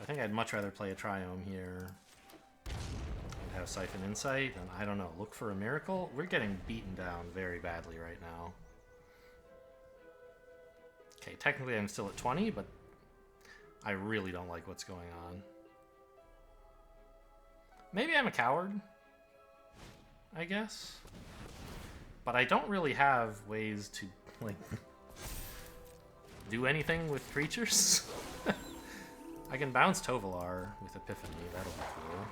I think I'd much rather play a Triome here. And have Siphon Insight, and I don't know, look for a miracle? We're getting beaten down very badly right now. Okay, technically I'm still at 20, but I really don't like what's going on. Maybe I'm a coward, I guess. But I don't really have ways to, like, do anything with creatures. I can bounce Tovolar with Epiphany, that'll be cool.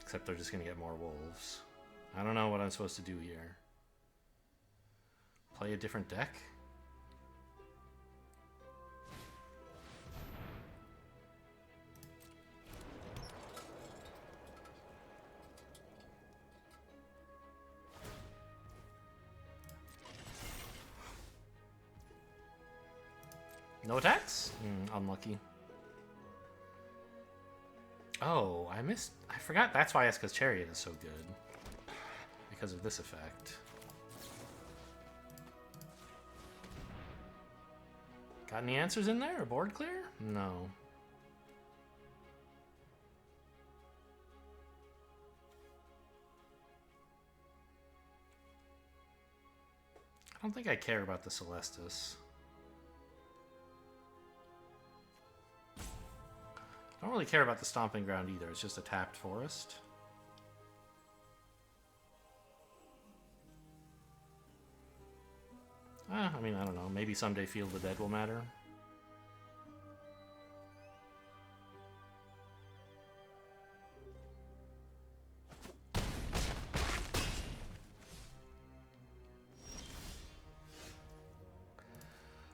Except they're just gonna get more wolves. I don't know what I'm supposed to do here. Play a different deck? No attacks? Unlucky. Oh, I forgot that's why Eska's Chariot is so good. Because of this effect. Got any answers in there? Or board clear? No. I don't think I care about the Celestis. I don't really care about the Stomping Ground either. It's just a tapped forest. I mean, I don't know. Maybe someday Field of the Dead will matter.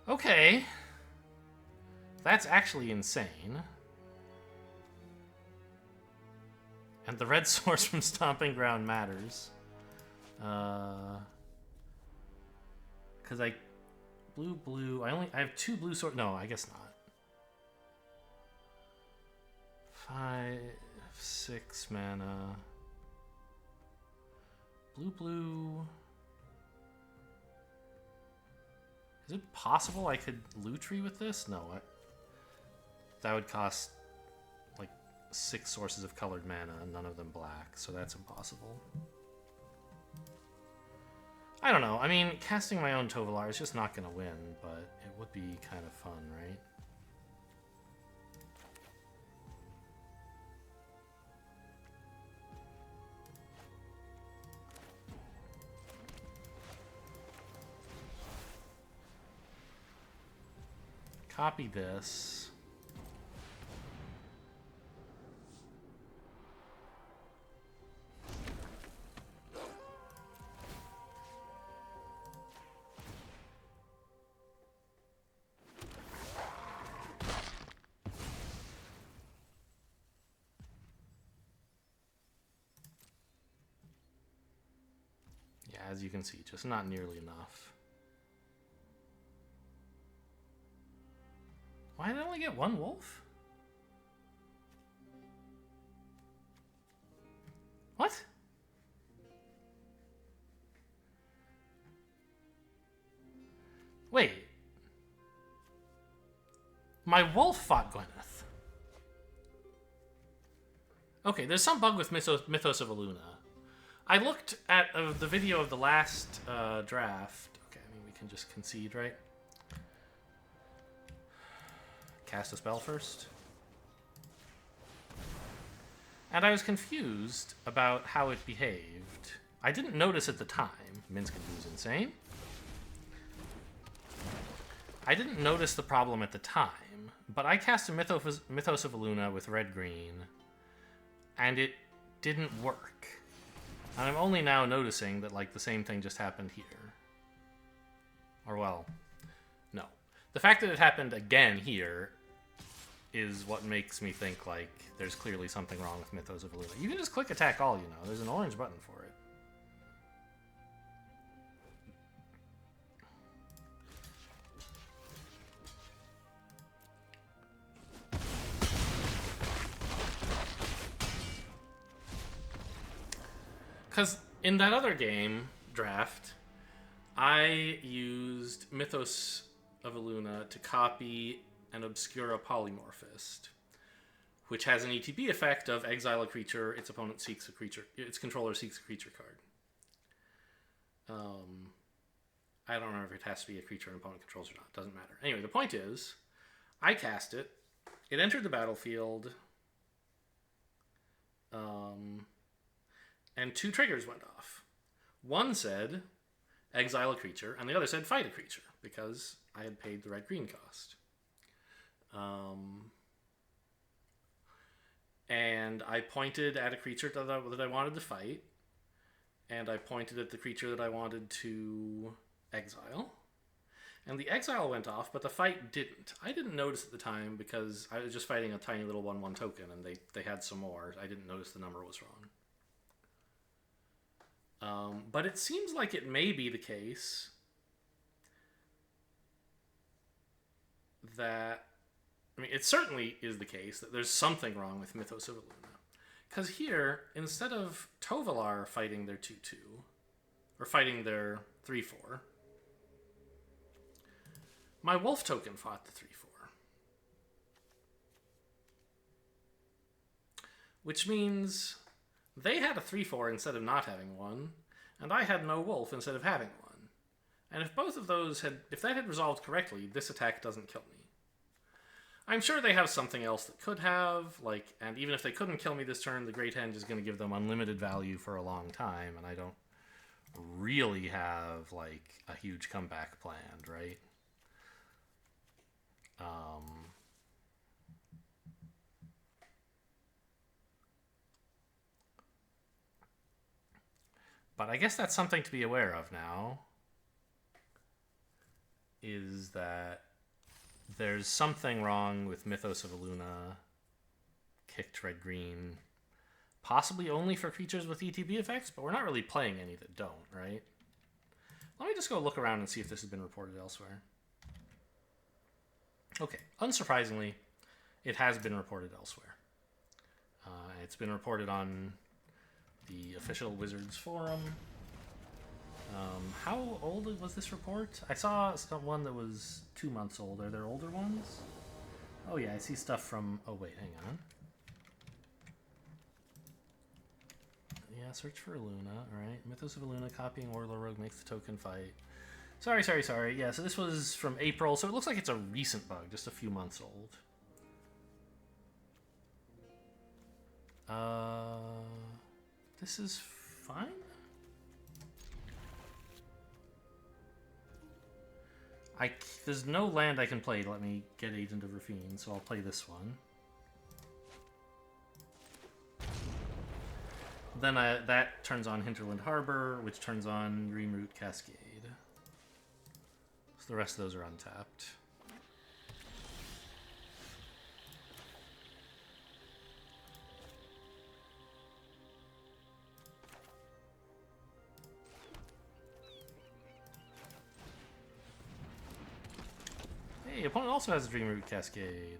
Okay. That's actually insane. And the red source from Stomping Ground matters. Because blue. I have 2 blue source. No, I guess not. 5, 6 mana. Blue. Is it possible I could Lutri with this? No. That would cost like 6 sources of colored mana, and none of them black, so that's impossible. I don't know. I mean, casting my own Tovolar is just not going to win, but it would be kind of fun, right? Copy this. Yeah, as you can see, just not nearly enough. Why did I only get 1 wolf? What? Wait. My wolf fought Gwyneth. Okay, there's some bug with Mythos of Aluna. I looked at the video of the last draft. Okay, I mean, we can just concede, right? Cast a spell first. And I was confused about how it behaved. I didn't notice at the time. Minskin was insane. I didn't notice the problem at the time, but I cast a Mythos of Aluna with red-green, and it didn't work. And I'm only now noticing that, like, the same thing just happened here. Or, well, no. The fact that it happened again here is what makes me think, like, there's clearly something wrong with Mythos of Aluna. You can just click attack all, you know. There's an orange button for it. Because in that other game, draft, I used Mythos of Aluna to copy an Obscura Polymorphist, which has an ETB effect of exile a creature, its opponent seeks a creature, its controller seeks a creature card. I don't remember if it has to be a creature an opponent controls or not. Doesn't matter. Anyway, the point is, I cast it. It entered the battlefield. And 2 triggers went off. One said, exile a creature, and the other said, fight a creature, because I had paid the red-green cost. And I pointed at a creature that I wanted to fight, and I pointed at the creature that I wanted to exile. And the exile went off, but the fight didn't. I didn't notice at the time because I was just fighting a tiny little 1/1 token, and they had some more. I didn't notice the number was wrong. But it seems like it may be the case that... I mean, it certainly is the case that there's something wrong with Mythos of Illuna. Because here, instead of Tovalar fighting their 2-2, or fighting their 3-4, my wolf token fought the 3-4. Which means they had a 3-4 instead of not having one, and I had no wolf instead of having one. And if both of those had... if that had resolved correctly, this attack doesn't kill me. I'm sure they have something else that could have, like, and even if they couldn't kill me this turn, the Great Henge is going to give them unlimited value for a long time, and I don't really have, like, a huge comeback planned, right? But I guess that's something to be aware of now, is that there's something wrong with Mythos of Illuna, kicked red-green, possibly only for creatures with ETB effects, but we're not really playing any that don't, right? Let me just go look around and see if this has been reported elsewhere. Okay, unsurprisingly, it has been reported elsewhere. It's been reported on the official Wizards forum. How old was this report? I saw one that was 2 months old. Are there older ones? Oh yeah, I see stuff from... oh wait, hang on. Yeah, search for Illuna, alright. Mythos of Illuna, copying Warlord Rogue makes the token fight. Sorry. Yeah, so this was from April, so it looks like it's a recent bug, just a few months old. This is fine? There's no land I can play to let me get Agent of Rafine, so I'll play this one. Then that turns on Hinterland Harbor, which turns on Dreamroot Cascade. So the rest of those are untapped. Hey, opponent also has a Dreamroot Cascade.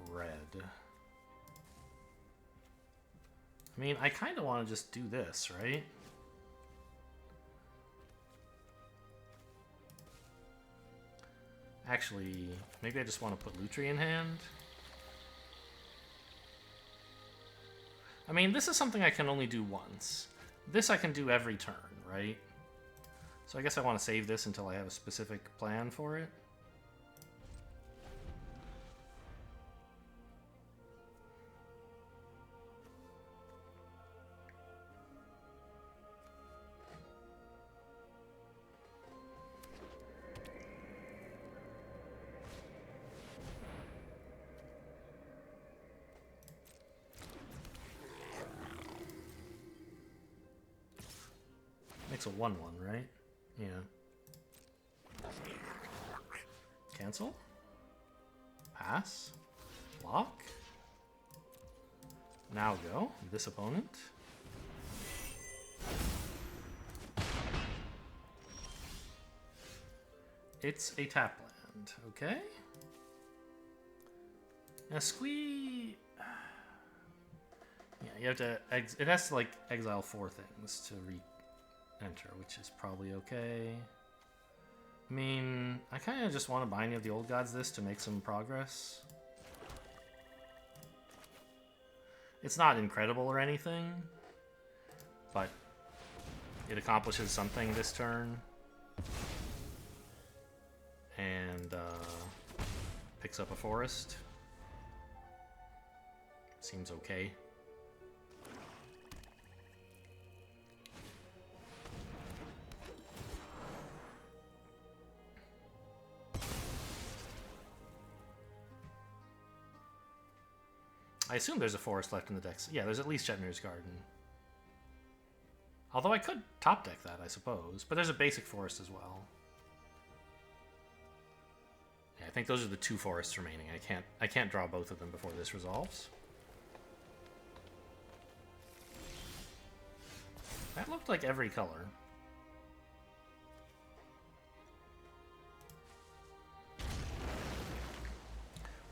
Red. I mean, I kind of want to just do this, right? Actually, maybe I just want to put Lutri in hand. I mean, this is something I can only do once. This I can do every turn, right? So I guess I want to save this until I have a specific plan for it. Makes a 1/1, right? Yeah. Cancel? Pass? Block? Now go. This opponent. It's a tap land, okay? Now squee... yeah, you have to... it has to, like, exile 4 things to enter, which is probably okay. I mean, I kind of just want to buy any of the old gods this to make some progress. It's not incredible or anything, but it accomplishes something this turn. And picks up a forest. Seems okay. I assume there's a forest left in the deck. Yeah, there's at least Jetmir's Garden. Although I could top deck that, I suppose. But there's a basic forest as well. Yeah, I think those are the 2 forests remaining. I can't draw both of them before this resolves. That looked like every color.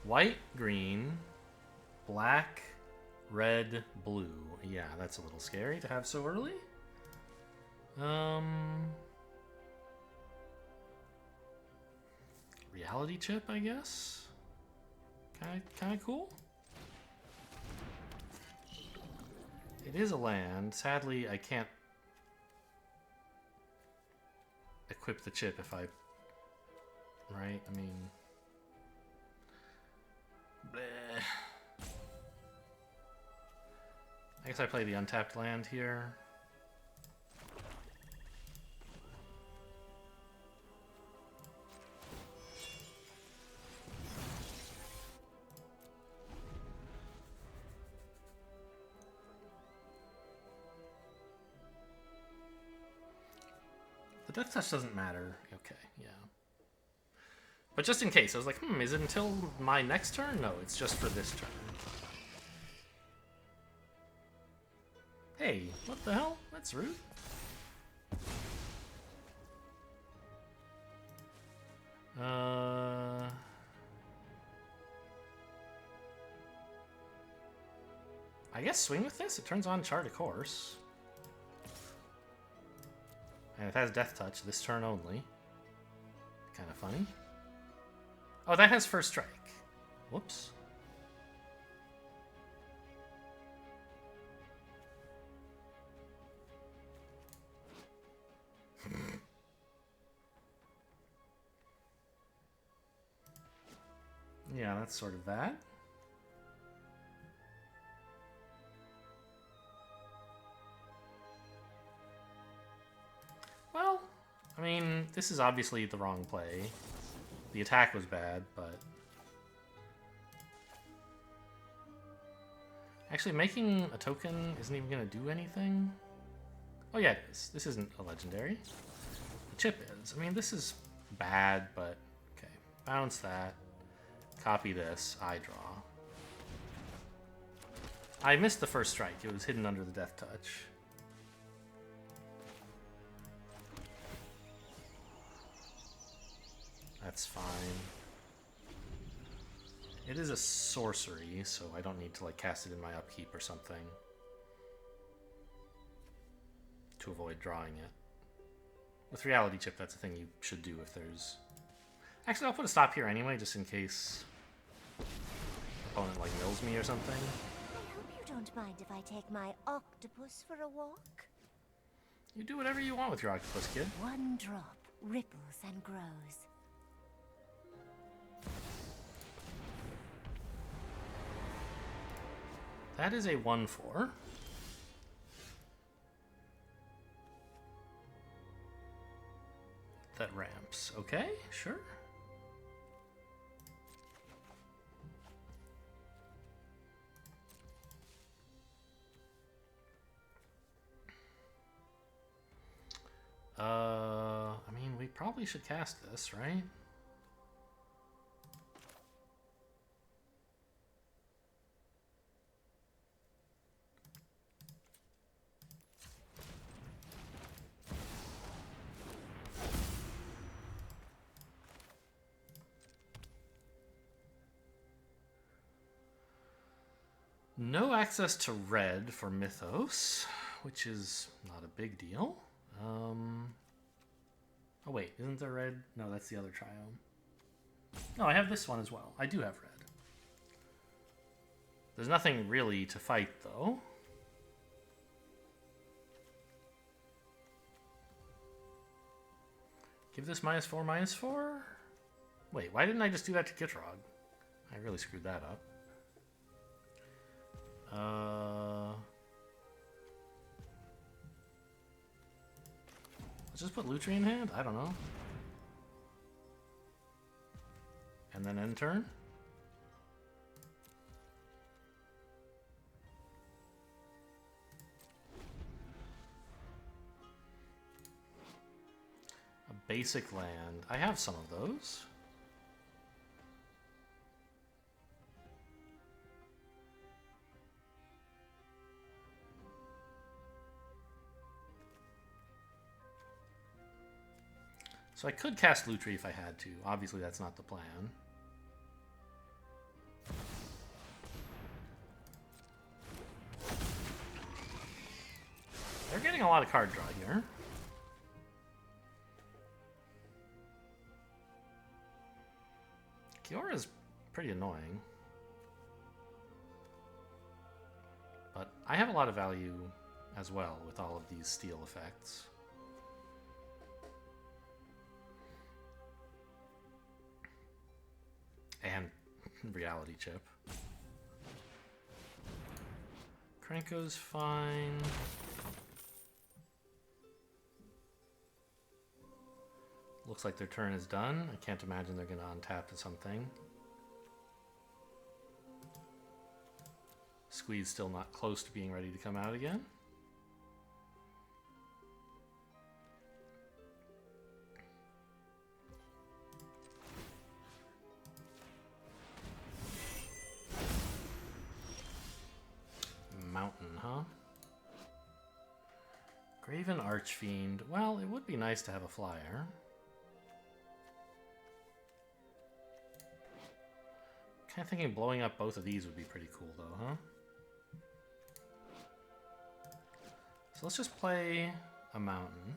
White, green, black, red, blue. Yeah, that's a little scary to have so early. Reality chip, I guess. Kind of cool. It is a land. Sadly, I can't equip the chip if I... Right? I mean... Bleh. I guess I play the untapped land here. The death touch doesn't matter. Okay, yeah. But just in case, I was like, is it until my next turn? No, it's just for this turn. Hey, what the hell? That's rude. I guess swing with this? It turns on chart a course. And it has death touch this turn only. Kind of funny. Oh, that has first strike. Whoops. Yeah, that's sort of that. Well, I mean, this is obviously the wrong play. The attack was bad, but... Actually, making a token isn't even going to do anything. Oh yeah, it is. This isn't a legendary. The chip is. I mean, this is bad, but... Okay, bounce that. Copy this. I draw. I missed the first strike. It was hidden under the death touch. That's fine. It is a sorcery, so I don't need to like cast it in my upkeep or something to avoid drawing it. With Reality Chip, that's a thing you should do if there's... Actually, I'll put a stop here anyway, just in case opponent like mills me or something. I hope you don't mind if I take my octopus for a walk. You do whatever you want with your octopus, kid. One drop ripples and grows. That is a 1/4. That ramps. Okay, sure. I mean, we probably should cast this, right? No access to red for Mythos, which is not a big deal. Oh wait, isn't there red? No, that's the other triome. No, I have this one as well. I do have red. There's nothing really to fight, though. Give this -4/-4? Wait, why didn't I just do that to Gitrog? I really screwed that up. Let's just put Lutri in hand? I don't know. And then end turn? A basic land. I have some of those. So I could cast Lutri if I had to. Obviously, that's not the plan. They're getting a lot of card draw here. Kiora's pretty annoying. But I have a lot of value as well with all of these steel effects. And reality chip. Krenko's fine. Looks like their turn is done. I can't imagine they're going to untap to something. Squeeze still not close to being ready to come out again. Mountain, huh? Graven Archfiend. Well, it would be nice to have a flyer. Kind of thinking blowing up both of these would be pretty cool, though, huh? So let's just play a mountain.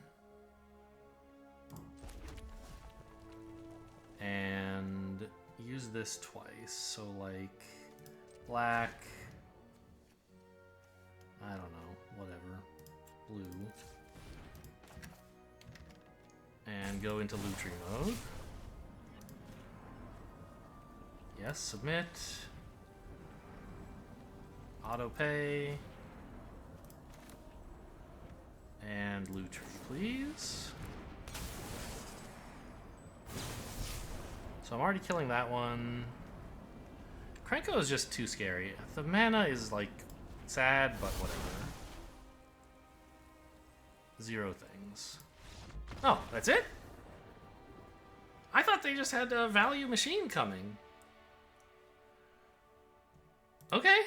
And use this twice. So, like, black. I don't know, whatever. Blue. And go into Lutri mode. Yes, submit. Auto pay. And Lutri, please. So I'm already killing that one. Krenko is just too scary. The mana is like sad, but whatever. 0 things. Oh, that's it? I thought they just had a value machine coming. Okay.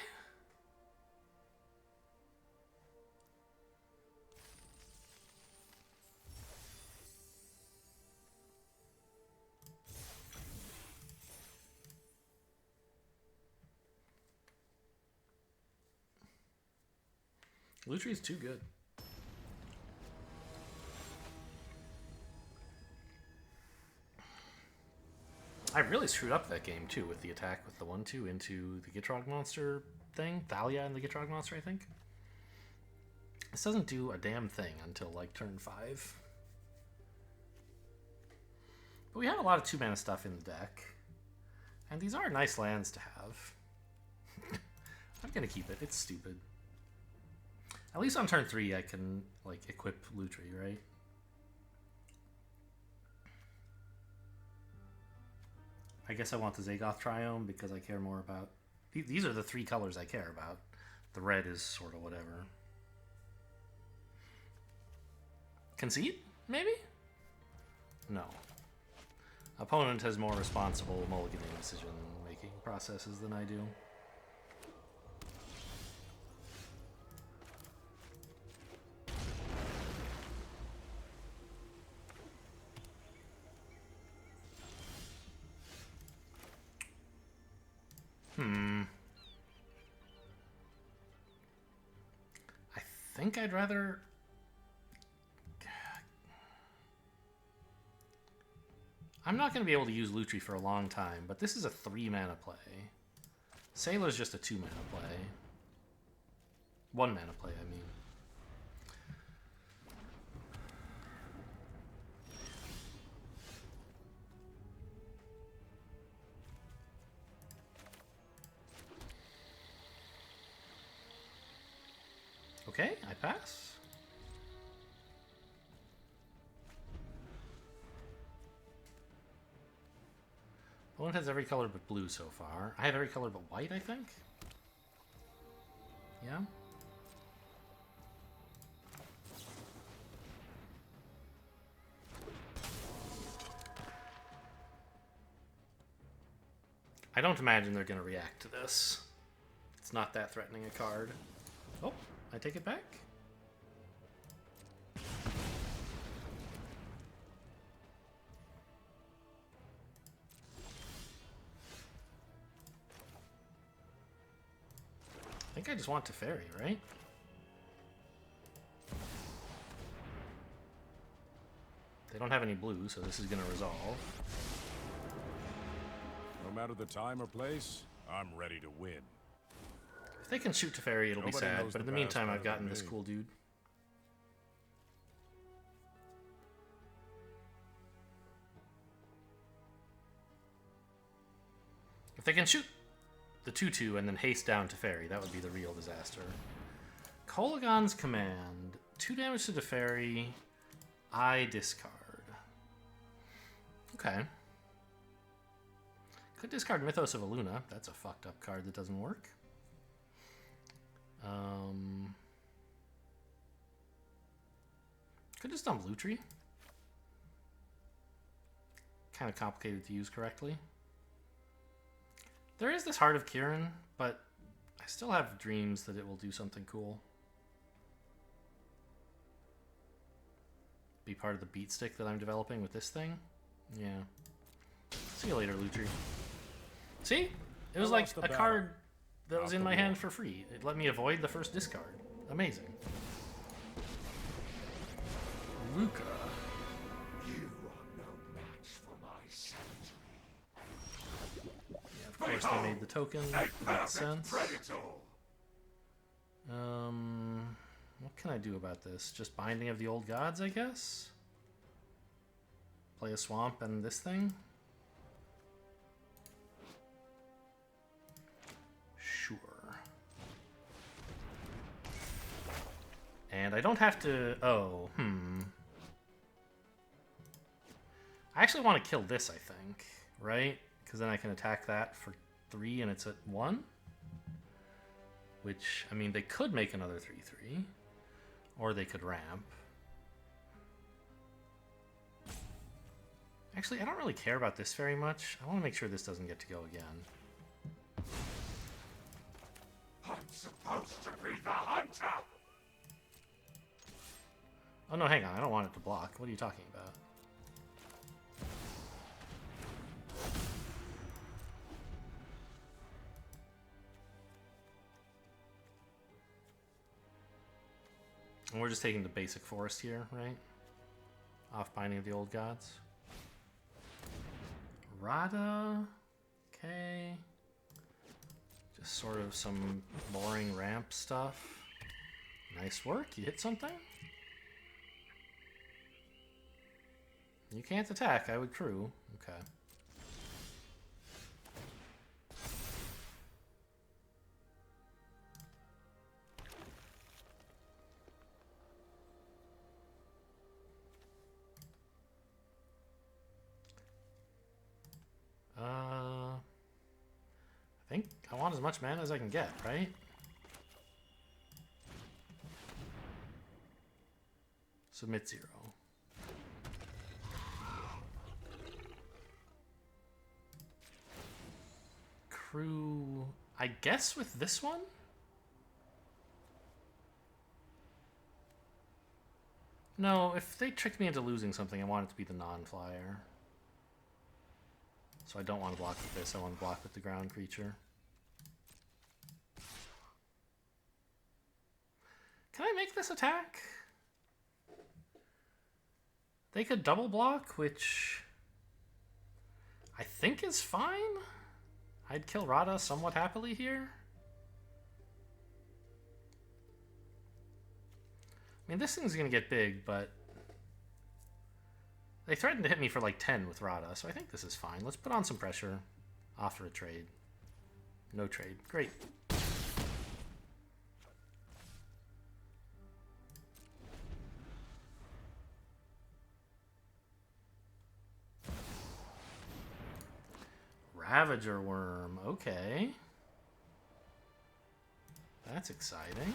Lutri's too good. I really screwed up that game too with the attack with the 1-2 into the Gitrog monster thing. Thalia and the Gitrog monster, I think. This doesn't do a damn thing until like turn 5. But we have a lot of 2-mana stuff in the deck. And these are nice lands to have. I'm gonna keep it. It's stupid. At least on turn 3 I can like equip Lutri, right? I guess I want the Zagoth Triome because I care more about... These are the 3 colors I care about. The red is sort of whatever. Concede? Maybe? No. Opponent has more responsible mulliganing decision-making processes than I do. I think I'd rather... I'm not going to be able to use Lutri for a long time, but this is a 3-mana play. Sailor's just a 2-mana play. 1-mana play, I mean. Okay, I pass. Opponent has every color but blue so far. I have every color but white, I think? Yeah? I don't imagine they're going to react to this. It's not that threatening a card. Oh, I take it back. think I just want Teferi, right? They don't have any blue, so this is going to resolve. No matter the time or place, I'm ready to win. If they can shoot Teferi, it'll be Nobody sad. knows But in the the past meantime, I've better gotten than this me. cool dude. If they can shoot the 2/2 and then haste down Teferi, that would be the real disaster. Kolagon's command. 2 damage to Teferi. I discard. Okay. Could discard Mythos of Aluna. That's a fucked up card that doesn't work. Could just dump Lutri. Kind of complicated to use correctly. There is this Heart of Kirin, but I still have dreams that it will do something cool. Be part of the beat stick that I'm developing with this thing. Yeah. See you later, Lutri. See? It was I like lost the a battle. card that was Not in the my war. hand for free. It let me avoid the first discard. Amazing. Luca. Yeah, of course they made the token. Makes sense. What can I do about this? Just Binding of the Old Gods, I guess? Play a swamp and this thing? Sure. And I don't have to... Oh, I actually want to kill this, I think. Right? Because then I can attack that for 3 and it's at 1. Which, I mean, they could make another 3/3. Or they could ramp. Actually, I don't really care about this very much. I want to make sure this doesn't get to go again. I'm supposed to be the hunter! Oh no, hang on. I don't want it to block. What are you talking about? And we're just taking the basic forest here, right? Off Binding of the Old Gods. Rada. Okay. Just sort of some boring ramp stuff. Nice work. You hit something? You can't attack. I would crew. Okay. I think I want as much mana as I can get, right? Submit 0. Crew, I guess with this one? No, if they tricked me into losing something, I want it to be the non-flyer. So I don't want to block with this, I want to block with the ground creature. Can I make this attack? They could double block, which I think is fine. I'd kill Rada somewhat happily here. I mean, this thing's gonna get big, but they threatened to hit me for like 10 with Rada, so I think this is fine. Let's put on some pressure. Offer a trade. No trade. Great. Ravager Worm. Okay. That's exciting.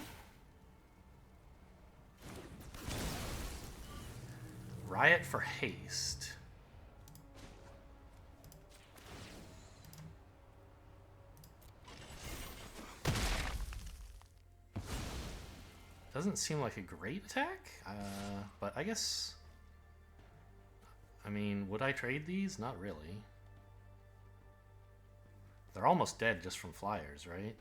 Riot for haste. Doesn't seem like a great attack, but I guess... I mean, would I trade these? Not really. They're almost dead just from flyers, right?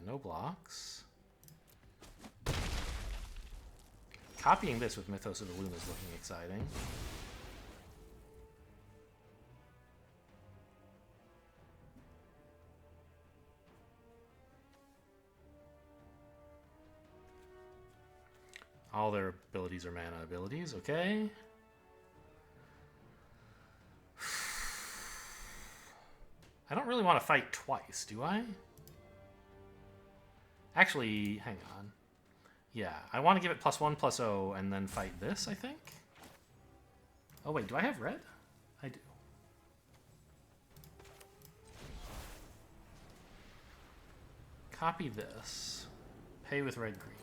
no blocks. Copying this with Mythos of the Loom is looking exciting. All their abilities are mana abilities, okay. I don't really want to fight twice, do I? Actually, hang on. Yeah, I want to give it +1/+0 and then fight this, I think. Oh wait, do I have red? I do. Copy this. Pay with red green.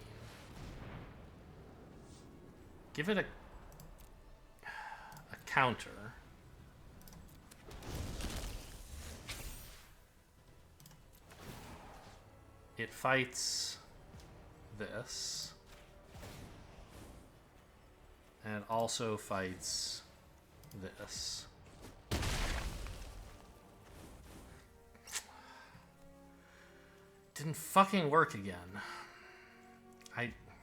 Give it a counter. It fights this. And it also fights this. Didn't fucking work again.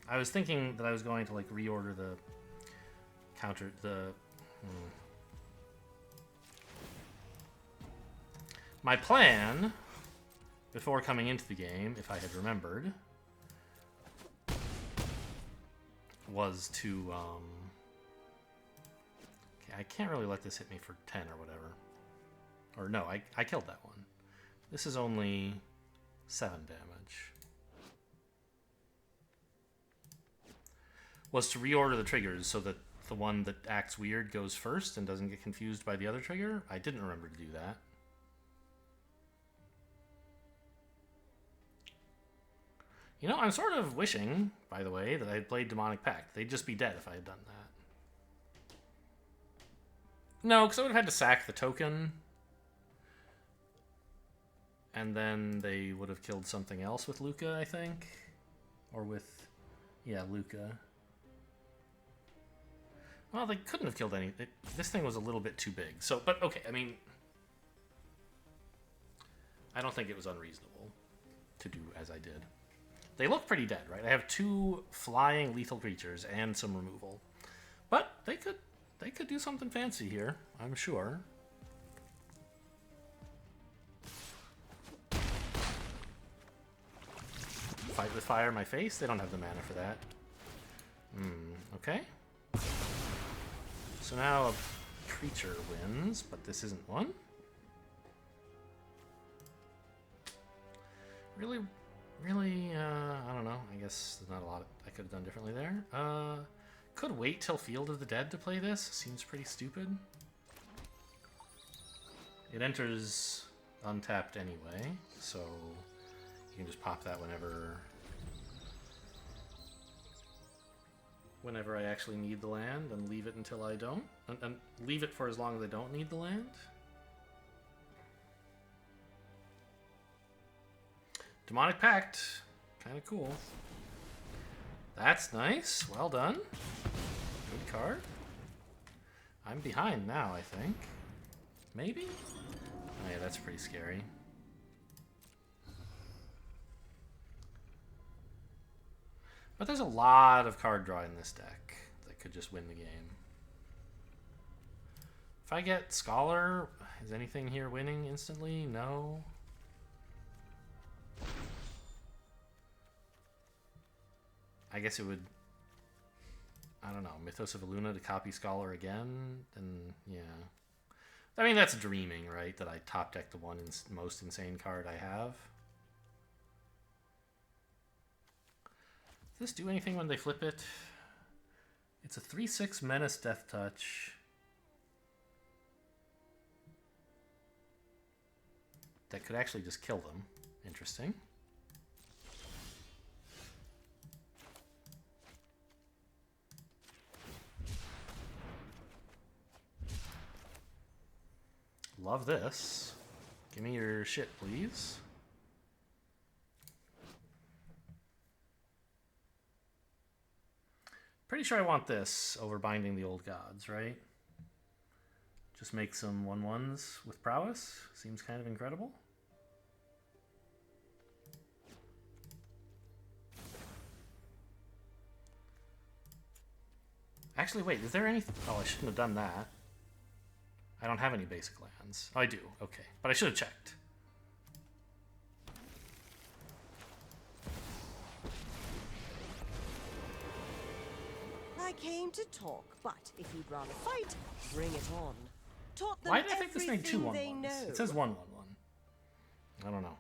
I was thinking that I was going to like reorder the counter My plan before coming into the game, if I had remembered, was to okay, I can't really let this hit me for 10 or whatever. Or no, I killed that one. This is only 7 damage. Was to reorder the triggers so that the one that acts weird goes first and doesn't get confused by the other trigger. I didn't remember to do that. You know, I'm sort of wishing, by the way, that I had played Demonic Pact. They'd just be dead if I had done that. No, because I would have had to sack the token. And then they would have killed something else with Luca, I think. Or with... yeah, Luca. Well, they couldn't have killed any... this thing was a little bit too big. So, but okay, I mean... I don't think it was unreasonable to do as I did. They look pretty dead, right? I have 2 flying lethal creatures and some removal. But they could do something fancy here, I'm sure. Fight with fire in my face? They don't have the mana for that. Okay. So now a creature wins, but this isn't one. Really, I don't know. I guess there's not a lot I could have done differently there. Could wait till Field of the Dead to play this. Seems pretty stupid. It enters untapped anyway, so you can just pop that whenever I actually need the land, and leave it until I don't. And leave it for as long as I don't need the land. Demonic Pact. Kind of cool. That's nice. Well done. Good card. I'm behind now, I think. Maybe? Oh yeah, that's pretty scary. But there's a lot of card draw in this deck that could just win the game. If I get Scholar, is anything here winning instantly? No. I guess it would... I don't know. Mythos of Illuna to copy Scholar again? Then, yeah. I mean, that's dreaming, right? That I top deck the one most insane card I have. Does this do anything when they flip it? It's a 3/6 Menace Death Touch. That could actually just kill them. Interesting. Love this. Give me your shit, please. Pretty sure I want this over Binding the Old Gods, right? Just make some 1/1s with prowess. Seems kind of incredible. Actually, wait, is there any... Oh, I shouldn't have done that. I don't have any basic lands. Oh, I do. Okay. But I should have checked. I came to talk, but if you'd rather fight, bring it on. Taught them Why did I think this made two everything they 1/1s? know. It says 1/1/1. I don't know.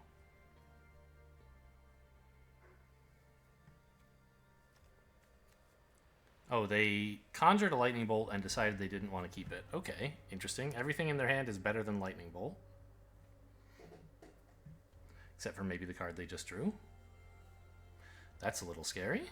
Oh, they conjured a lightning bolt and decided they didn't want to keep it. Okay, interesting. Everything in their hand is better than lightning bolt. Except for maybe the card they just drew. That's a little scary.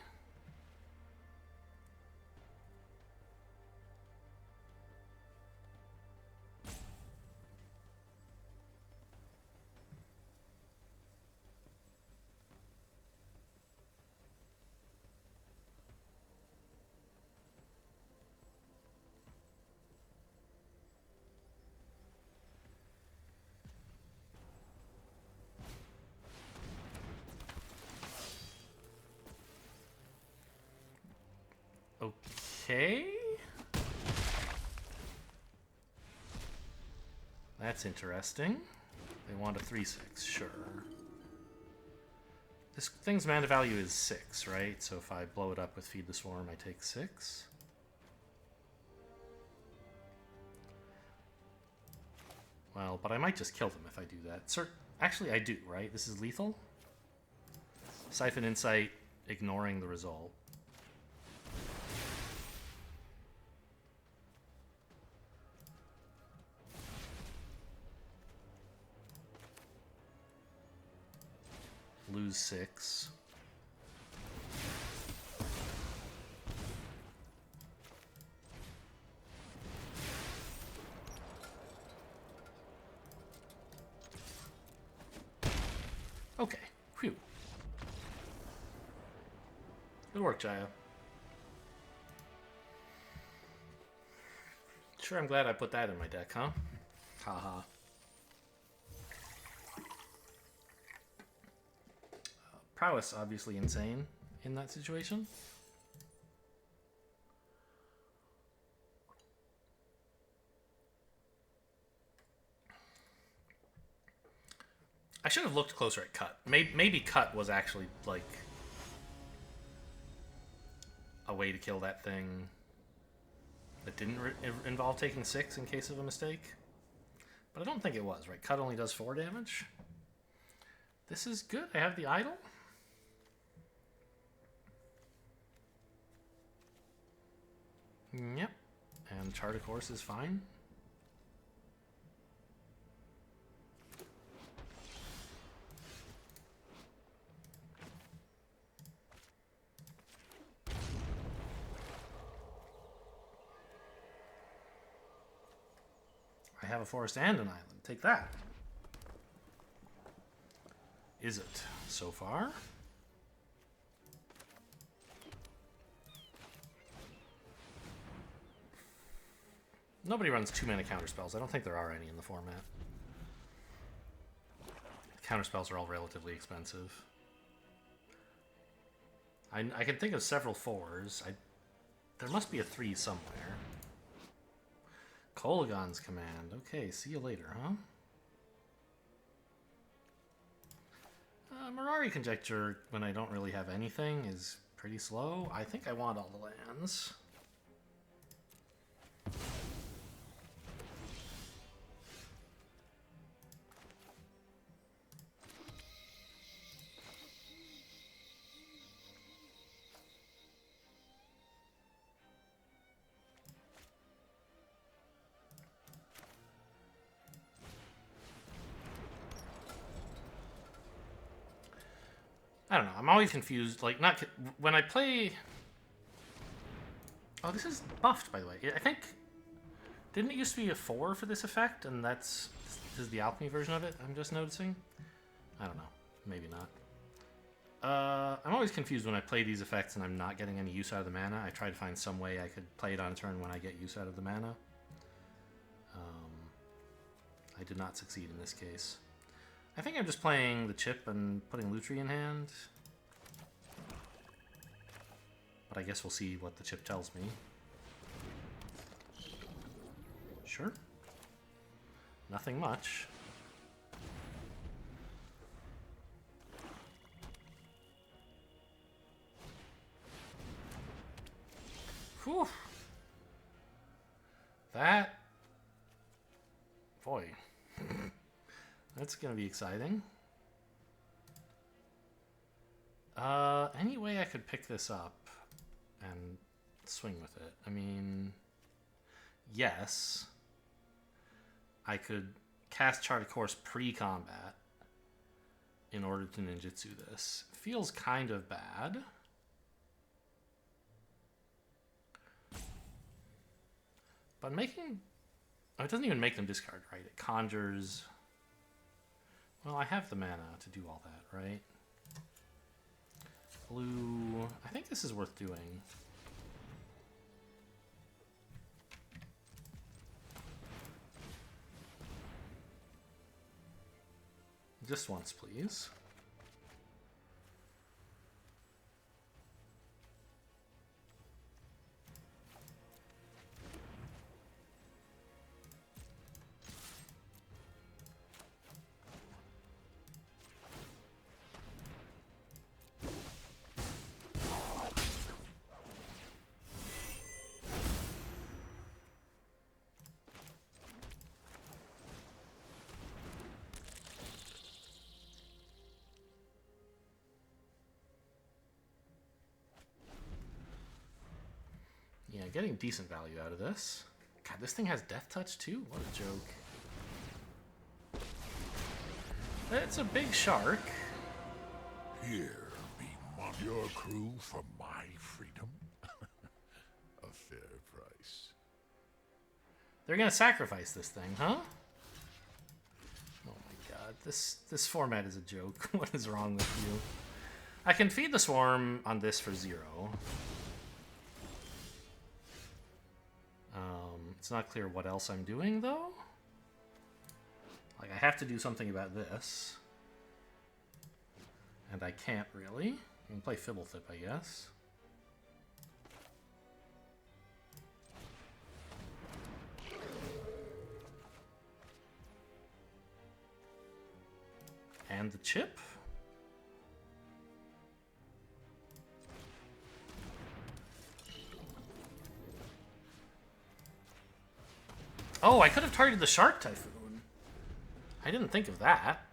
Okay. That's interesting. They want a 3/6, sure. This thing's mana value is 6, right? So if I blow it up with Feed the Swarm, I take 6. Well, but I might just kill them if I do that. Actually, I do, right? This is lethal? Siphon Insight, ignoring the result. Lose 6. Okay. Phew. Good work, Jaya. Sure, I'm glad I put that in my deck, huh? Haha. Prowess, obviously insane in that situation. I should have looked closer at cut. Maybe cut was actually, like, a way to kill that thing that didn't involve taking 6 in case of a mistake. But I don't think it was, right? Cut only does 4 damage. This is good. I have the idol. Yep. And Chart a Course is fine. I have a forest and an island. Take that. Is it so far? Nobody runs 2-mana counterspells. I don't think there are any in the format. Counterspells are all relatively expensive. I can think of several 4s. There must be a 3 somewhere. Kolaghan's Command. Okay, see you later, huh? Mirari Conjecture, when I don't really have anything, is pretty slow. I think I want all the lands. I don't know. I'm always confused. Like, not when I play. Oh, this is buffed, by the way. I think. Didn't it used to be a 4 for this effect? And this is the alchemy version of it, I'm just noticing. I don't know. Maybe not. I'm always confused when I play these effects and I'm not getting any use out of the mana. I try to find some way I could play it on a turn when I get use out of the mana. I did not succeed in this case. I think I'm just playing the chip and putting Lutri in hand. But I guess we'll see what the chip tells me. Sure. Nothing much. Whew. That... Boy. That's gonna be exciting. Any way I could pick this up and swing with it? I mean... Yes. I could cast Chart a Course pre-combat in order to ninjutsu this. Feels kind of bad. But making... Oh, it doesn't even make them discard, right? It conjures... Well, I have the mana to do all that, right? Blue... I think this is worth doing. Just once, please. Yeah, getting decent value out of this. God, this thing has Death Touch too? What a joke. It's a big shark. Here be your crew for my freedom. A fair price. They're gonna sacrifice this thing, huh? Oh my god, this format is a joke. What is wrong with you? I can feed the swarm on this for 0. It's not clear what else I'm doing, though. Like, I have to do something about this. And I can't, really. I can play Fibblethip, I guess. And the chip? Oh, I could have targeted the Shark Typhoon. I didn't think of that.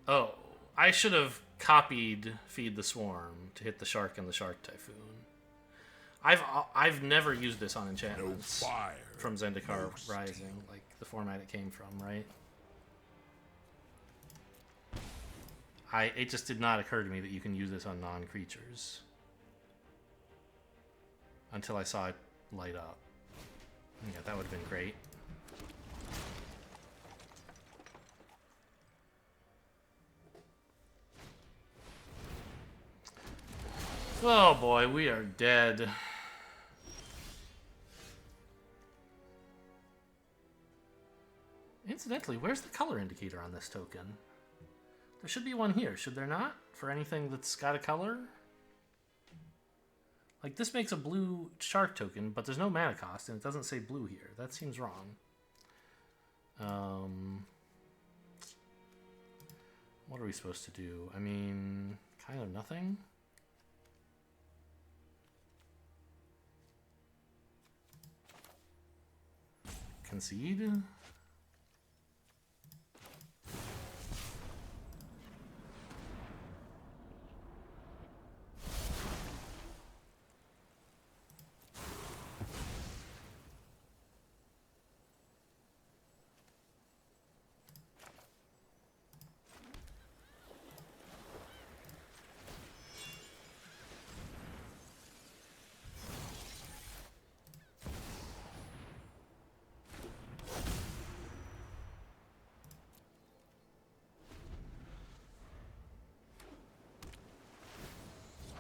Oh, I should have copied Feed the Swarm to hit the Shark and the Shark Typhoon. I've never used this on enchantments. No fire, from Zendikar no Rising, steel. like the format it came from, right? It just did not occur to me that you can use this on non-creatures. Until I saw it light up. Yeah, that would have been great. Oh boy, we are dead. Incidentally, where's the color indicator on this token? There should be one here, should there not? For anything that's got a color? Like, this makes a blue shark token, but there's no mana cost, and it doesn't say blue here. That seems wrong. What are we supposed to do? I mean, kind of nothing. Concede?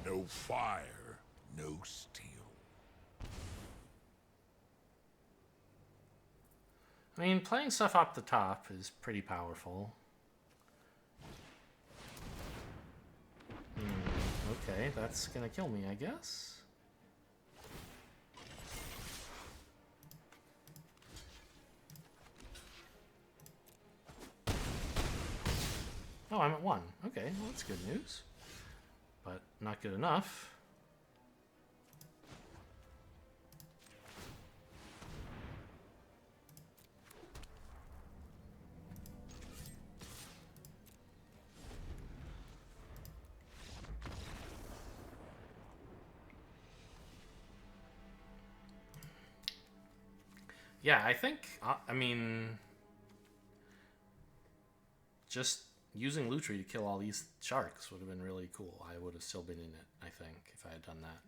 No fire, no steel. I mean, playing stuff up the top is pretty powerful. Okay, that's gonna kill me, I guess. Oh, I'm at 1. Okay, well, that's good news. But not good enough. Yeah, I think, I mean, just using Lutri to kill all these sharks would have been really cool. I would have still been in it, I think, if I had done that.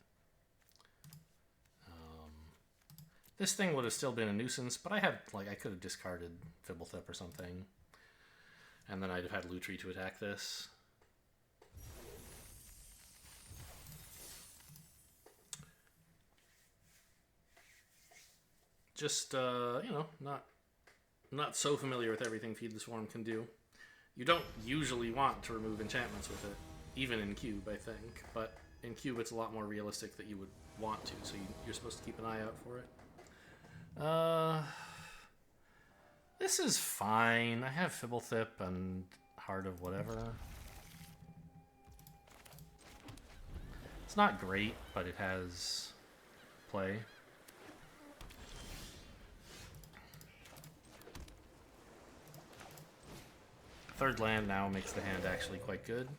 This thing would have still been a nuisance, but I could have discarded Fibblethip or something. And then I'd have had Lutri to attack this. Just, not so familiar with everything Feed the Swarm can do. You don't usually want to remove enchantments with it, even in Cube, I think. But in Cube, it's a lot more realistic that you would want to, so you're supposed to keep an eye out for it. This is fine. I have Fibblethip and Heart of whatever. It's not great, but it has play. Third land now makes the hand actually quite good.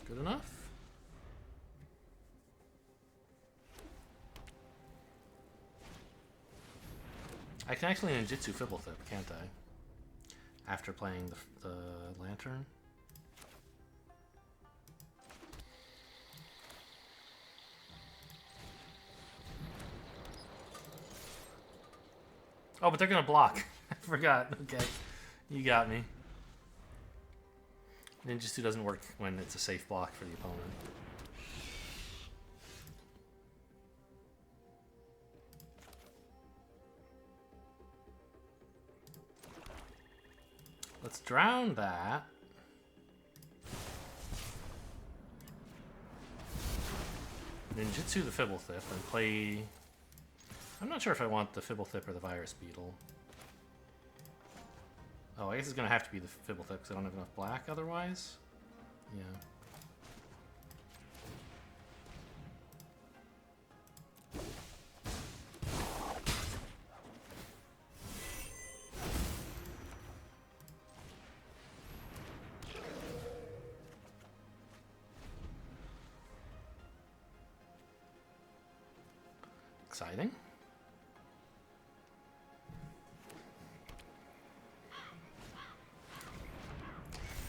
Good enough? I can actually ninjutsu Fibblethip, can't I? After playing the lantern. Oh, but they're gonna block. I forgot. Okay. You got me. Ninjutsu doesn't work when it's a safe block for the opponent. Let's drown that. Ninjutsu the Fibblethip and play... I'm not sure if I want the Fibblethip or the Virus Beetle. Oh, I guess it's going to have to be the Fibblethip because I don't have enough black otherwise. Yeah. Exciting.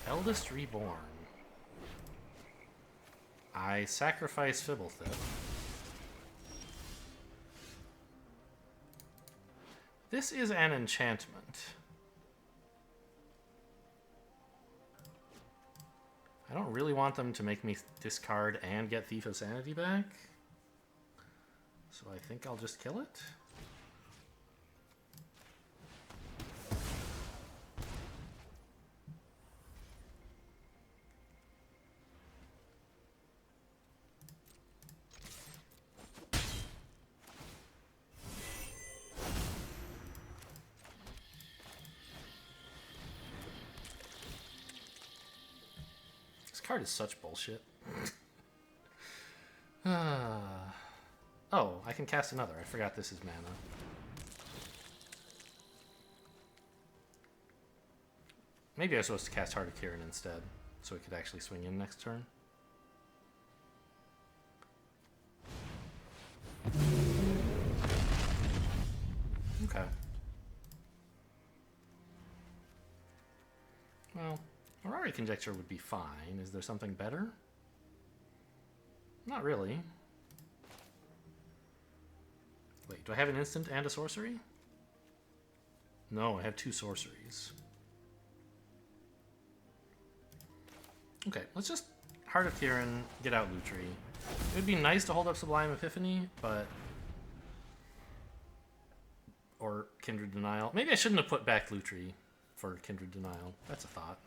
Eldest Reborn. I sacrifice Fibblethip. This is an enchantment. I don't really want them to make me discard and get Thief of Sanity back. So I think I'll just kill it. This card is such bullshit. Oh, I can cast another. I forgot this is mana. Maybe I was supposed to cast Heart of Kirin instead, so it could actually swing in next turn. Okay. Well, Mirari Conjecture would be fine. Is there something better? Not really. Wait, do I have an instant and a sorcery? No, I have 2 sorceries. Okay, let's just Heart of Kirin, get out Lutri. It would be nice to hold up Sublime Epiphany, but... Or Kindred Denial. Maybe I shouldn't have put back Lutri for Kindred Denial. That's a thought.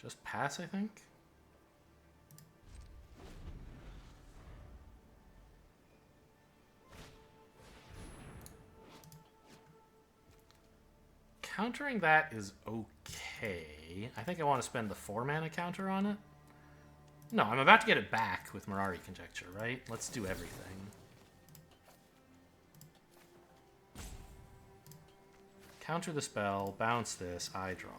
Just pass, I think. Countering that is okay. I think I want to spend the 4 mana counter on it. No, I'm about to get it back with Mirari Conjecture, right? Let's do everything. Counter the spell, bounce this, I draw.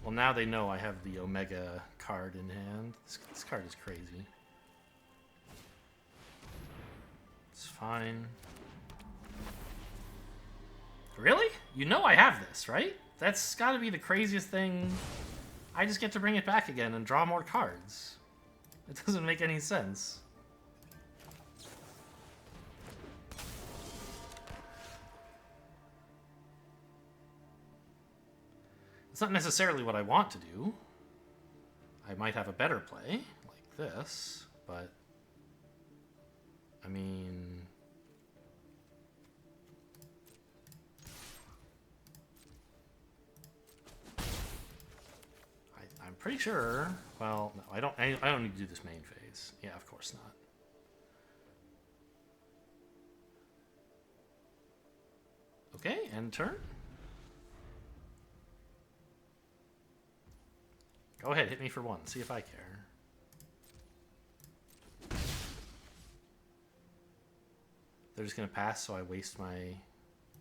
Well, now they know I have the Omega card in hand. This card is crazy. It's fine. Really? You know I have this, right? That's gotta be the craziest thing. I just get to bring it back again and draw more cards. It doesn't make any sense. It's not necessarily what I want to do. I might have a better play, like this, but... I mean... I'm pretty sure... Well, no, I don't need to do this main phase. Yeah, of course not. Okay, end turn. Go ahead, hit me for 1. See if I care. They're just gonna pass, so I waste my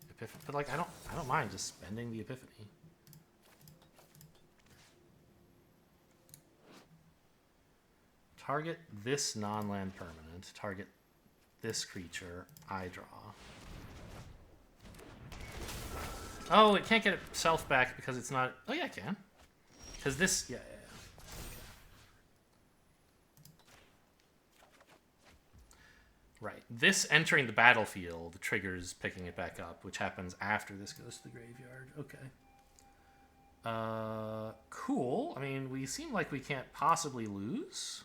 Epiphany. But like, I don't mind just spending the Epiphany. Target this non-land permanent. Target this creature. I draw. Oh, it can't get itself back because it's not. Oh yeah, it can. Because this, yeah. Okay. Right. This entering the battlefield triggers picking it back up, which happens after this goes to the graveyard. Okay. Cool. I mean, we seem like we can't possibly lose.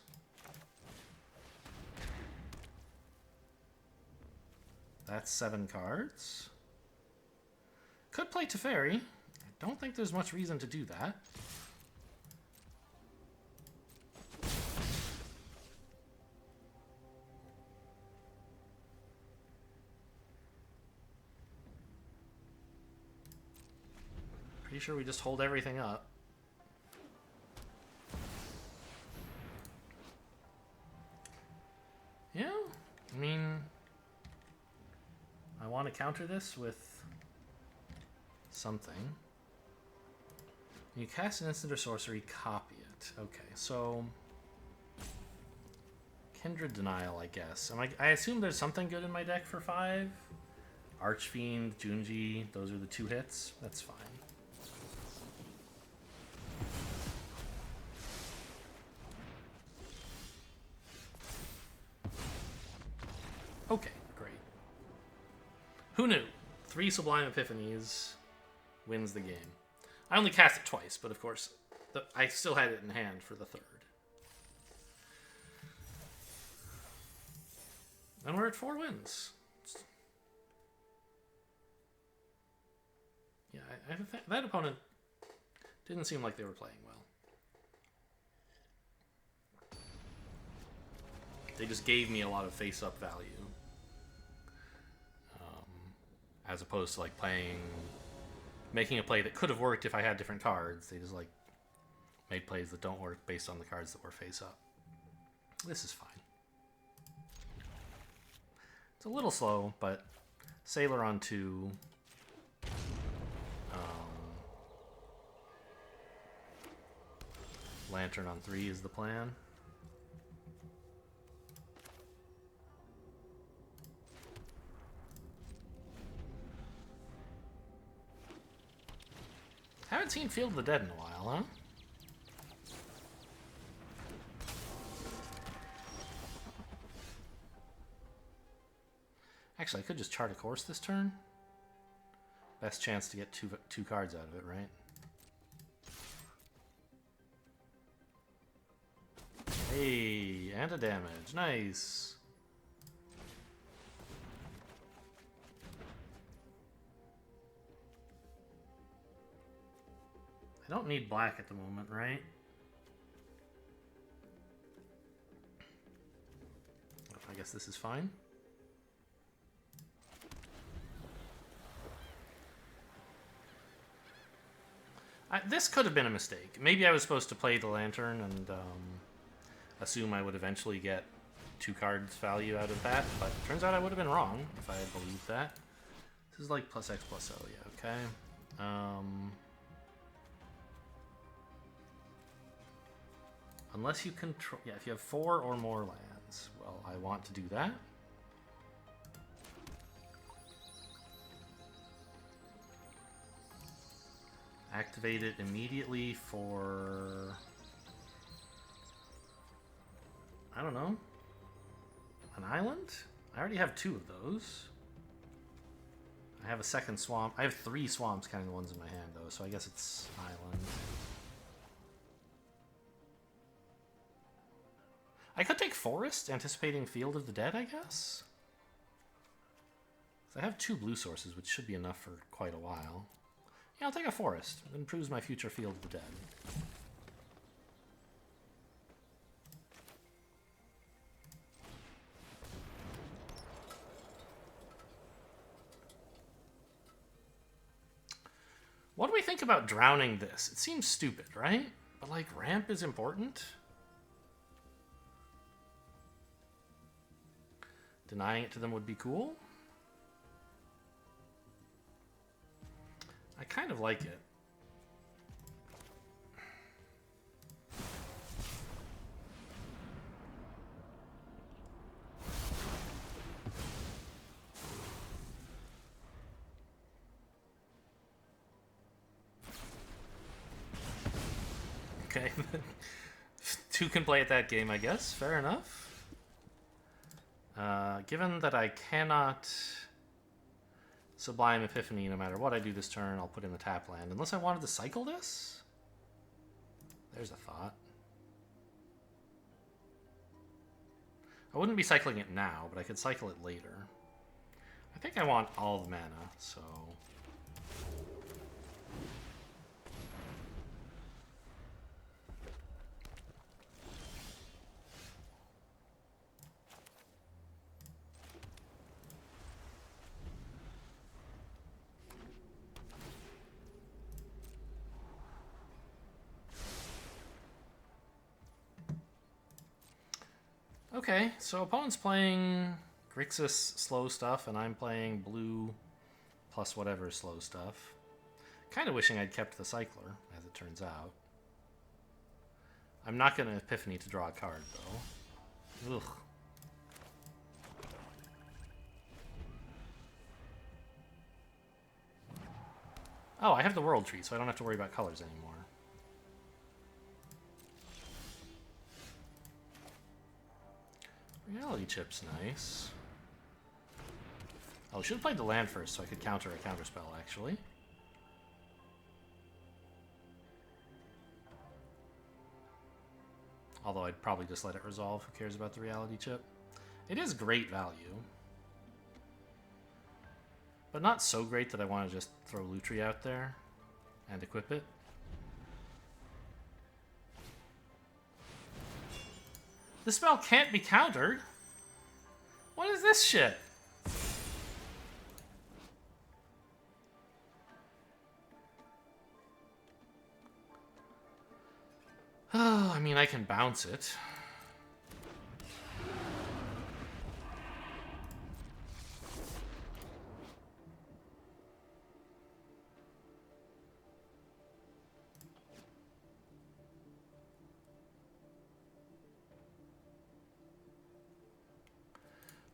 That's 7 cards. Could play Teferi. I don't think there's much reason to do that. Pretty sure we just hold everything up. Yeah, I mean, I want to counter this with something. You cast an instant or sorcery, copy it. Okay, so Kindred Denial, I guess. I assume there's something good in my deck for 5. Archfiend, Junji, those are the 2 hits. That's fine. Okay, great. Who knew? 3 Sublime Epiphanies wins the game. I only cast it twice, but of course, I still had it in hand for the 3rd. And we're at 4 wins. Yeah, that opponent didn't seem like they were playing well. They just gave me a lot of face-up value. As opposed to like making a play that could have worked if I had different cards. They just like made plays that don't work based on the cards that were face-up. This is fine. It's a little slow, but Sailor on 2. Lantern on 3 is the plan. Haven't seen Field of the Dead in a while, huh? Actually, I could just chart a course this turn. Best chance to get two cards out of it, right? Hey, and a damage. Nice. I don't need black at the moment, right? I guess this is fine. This could have been a mistake. Maybe I was supposed to play the Lantern and assume I would eventually get 2 cards value out of that, but turns out I would have been wrong if I had believed that. This is like plus X plus O, yeah, okay. Unless you control... Yeah, if you have 4 or more lands. Well, I want to do that. Activate it immediately for... I don't know. An island? I already have 2 of those. I have a second swamp. I have 3 swamps counting the ones in my hand, though, so I guess it's island. I could take Forest, anticipating Field of the Dead, I guess? I have 2 blue sources, which should be enough for quite a while. Yeah, I'll take a Forest. It improves my future Field of the Dead. What do we think about drowning this? It seems stupid, right? But, like, ramp is important? Denying it to them would be cool. I kind of like it. Okay. 2 can play at that game, I guess. Fair enough. Given that I cannot Sublime Epiphany no matter what I do this turn, I'll put in the tap land. Unless I wanted to cycle this? There's a thought. I wouldn't be cycling it now, but I could cycle it later. I think I want all the mana, so... Okay, so opponent's playing Grixis slow stuff, and I'm playing blue plus whatever slow stuff. Kind of wishing I'd kept the Cycler, as it turns out. I'm not going to Epiphany to draw a card, though. Ugh. Oh, I have the World Tree, so I don't have to worry about colors anymore. Reality Chip's nice. Oh, I should have played the land first so I could counter a counterspell, actually. Although I'd probably just let it resolve. Who cares about the Reality Chip? It is great value. But not so great that I want to just throw Lutri out there and equip it. The spell can't be countered. What is this shit? Oh, I mean, I can bounce it.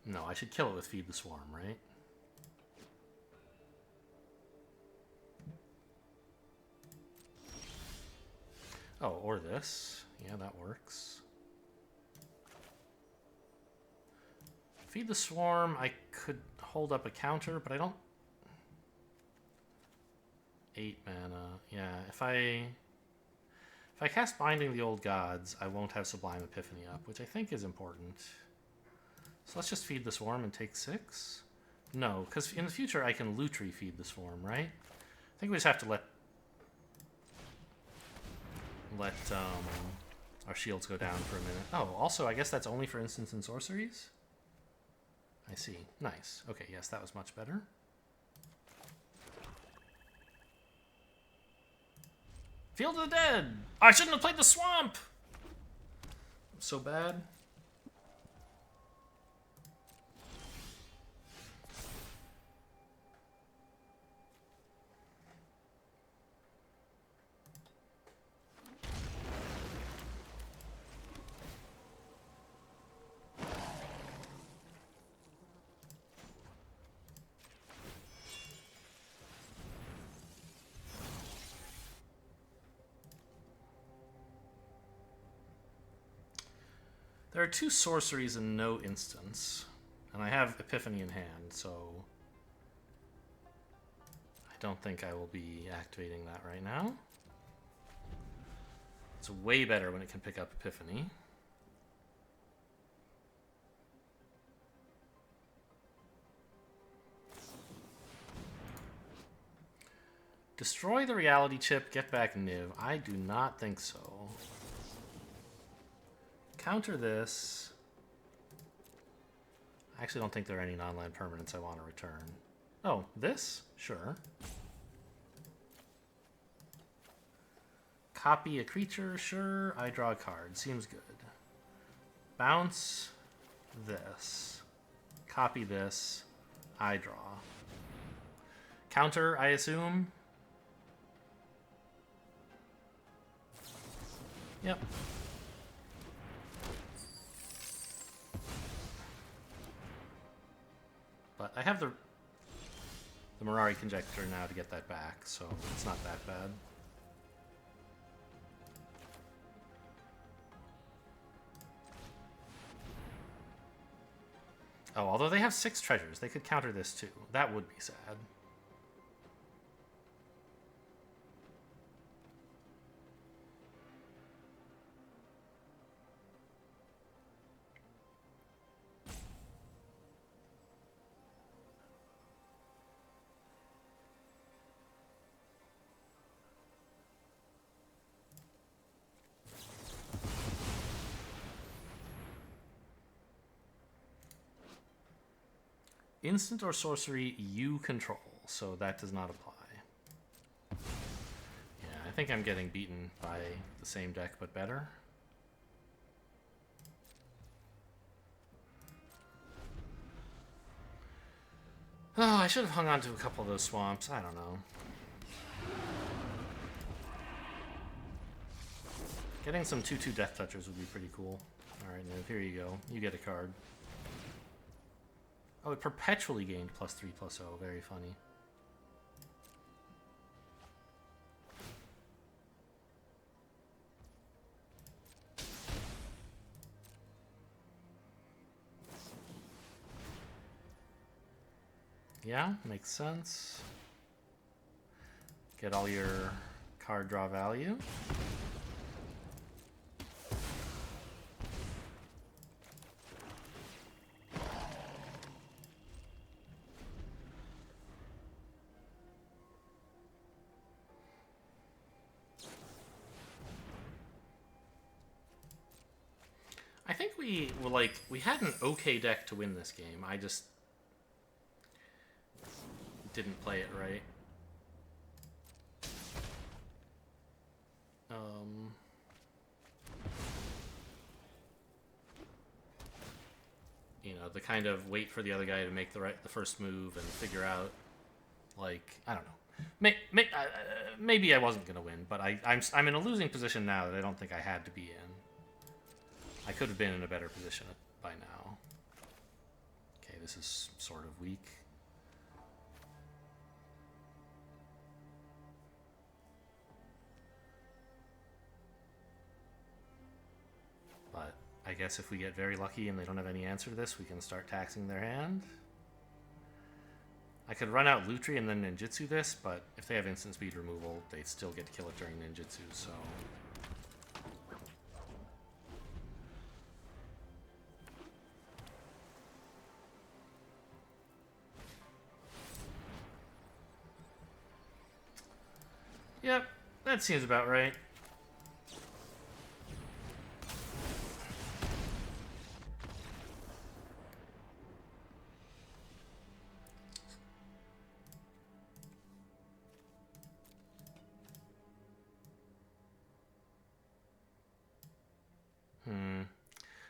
No, I should kill it with Feed the Swarm, right? Oh, or this. Yeah, that works. Feed the Swarm, I could hold up a counter, but I don't... 8 mana. Yeah, if I cast Binding the Old Gods, I won't have Sublime Epiphany up, which I think is important. So let's just feed the Swarm and take 6? No, because in the future I can Lutri feed the Swarm, right? I think we just have to let our shields go down for a minute. Oh, also, I guess that's only for instants and sorceries? I see. Nice. Okay, yes, that was much better. Field of the Dead! I shouldn't have played the Swamp! I'm so bad. There are 2 sorceries and no instants. And I have Epiphany in hand, so... I don't think I will be activating that right now. It's way better when it can pick up Epiphany. Destroy the reality chip, get back Niv. I do not think so. Counter this. I actually don't think there are any non-land permanents I want to return. Oh, this? Sure. Copy a creature? Sure. I draw a card. Seems good. Bounce this. Copy this. I draw. Counter, I assume? Yep. But I have the Mirari Conjecture now to get that back, so it's not that bad. Oh, although they have 6 treasures, they could counter this too. That would be sad. Instant or sorcery you control, so that does not apply. Yeah, I think I'm getting beaten by the same deck, but better. Oh, I should have hung on to a couple of those swamps. I don't know. Getting some 2/2 Death Touchers would be pretty cool. Alright, Niv, here you go. You get a card. Oh, it perpetually gained +3/+0. Very funny. Yeah, makes sense. Get all your card draw value. I think we had an okay deck to win this game. I just didn't play it right. You know, the kind of wait for the other guy to make the first move and figure out, like, I don't know. Maybe I wasn't gonna win, but I'm in a losing position now that I don't think I had to be in. I could have been in a better position by now. Okay, this is sort of weak. But I guess if we get very lucky and they don't have any answer to this, we can start taxing their hand. I could run out Lutri and then ninjutsu this, but if they have instant speed removal, they'd still get to kill it during ninjutsu, so... Yep, that seems about right.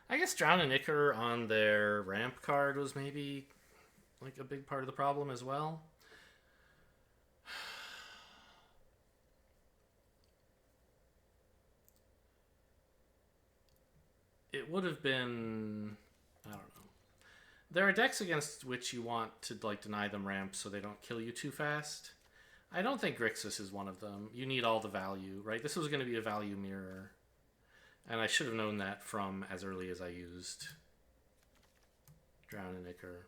I guess Drown and Ichor on their ramp card was maybe like a big part of the problem as well. It would have been, I don't know. There are decks against which you want to like deny them ramps so they don't kill you too fast. I don't think Grixis is one of them. You need all the value, right? This was going to be a value mirror. And I should have known that from as early as I used Drown and Ichor.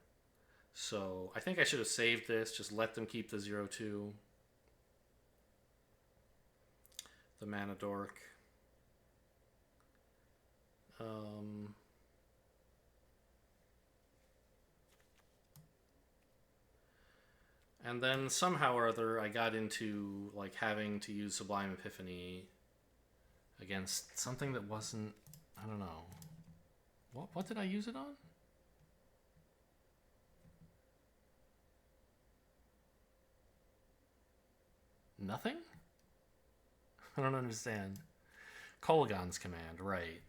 So I think I should have saved this, just let them keep the 0-2. The Mana Dork. And then somehow or other I got into like having to use Sublime Epiphany against something that wasn't, I don't know. What did I use it on? Nothing? I don't understand. Kolaghan's command, right.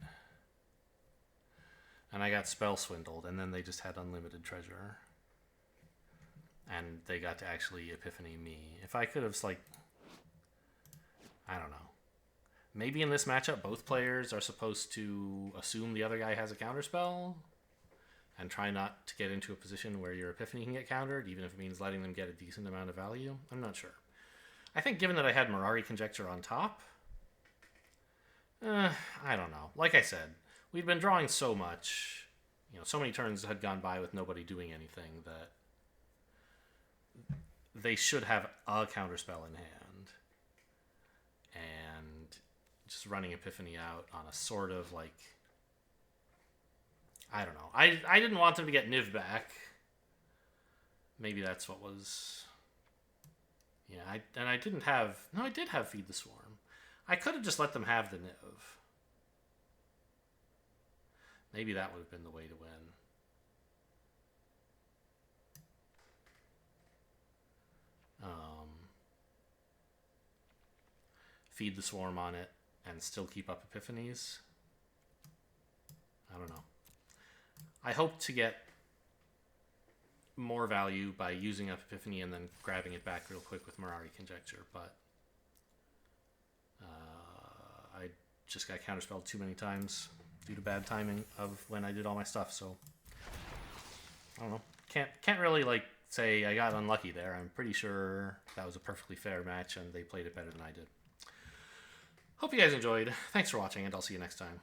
And I got spell swindled, and then they just had unlimited treasure. And they got to actually Epiphany me. If I could have, like... I don't know. Maybe in this matchup, both players are supposed to assume the other guy has a counterspell and try not to get into a position where your Epiphany can get countered, even if it means letting them get a decent amount of value. I'm not sure. I think given that I had Mirari Conjecture on top, I don't know. Like I said, we'd been drawing so much, you know, so many turns had gone by with nobody doing anything that they should have a counterspell in hand. And just running Epiphany out on a sort of like, I don't know. I didn't want them to get Niv back. Maybe that's what was... Yeah, I didn't have... No, I did have Feed the Swarm. I could have just let them have the Niv. Maybe that would have been the way to win. Feed the Swarm on it and still keep up Epiphanies. I don't know. I hope to get more value by using up Epiphany and then grabbing it back real quick with Mirari Conjecture, but I just got counterspelled too many times due to bad timing of when I did all my stuff, so I don't know. Can't really like say I got unlucky there. I'm pretty sure that was a perfectly fair match and they played it better than I did. Hope you guys enjoyed. Thanks for watching, and I'll see you next time.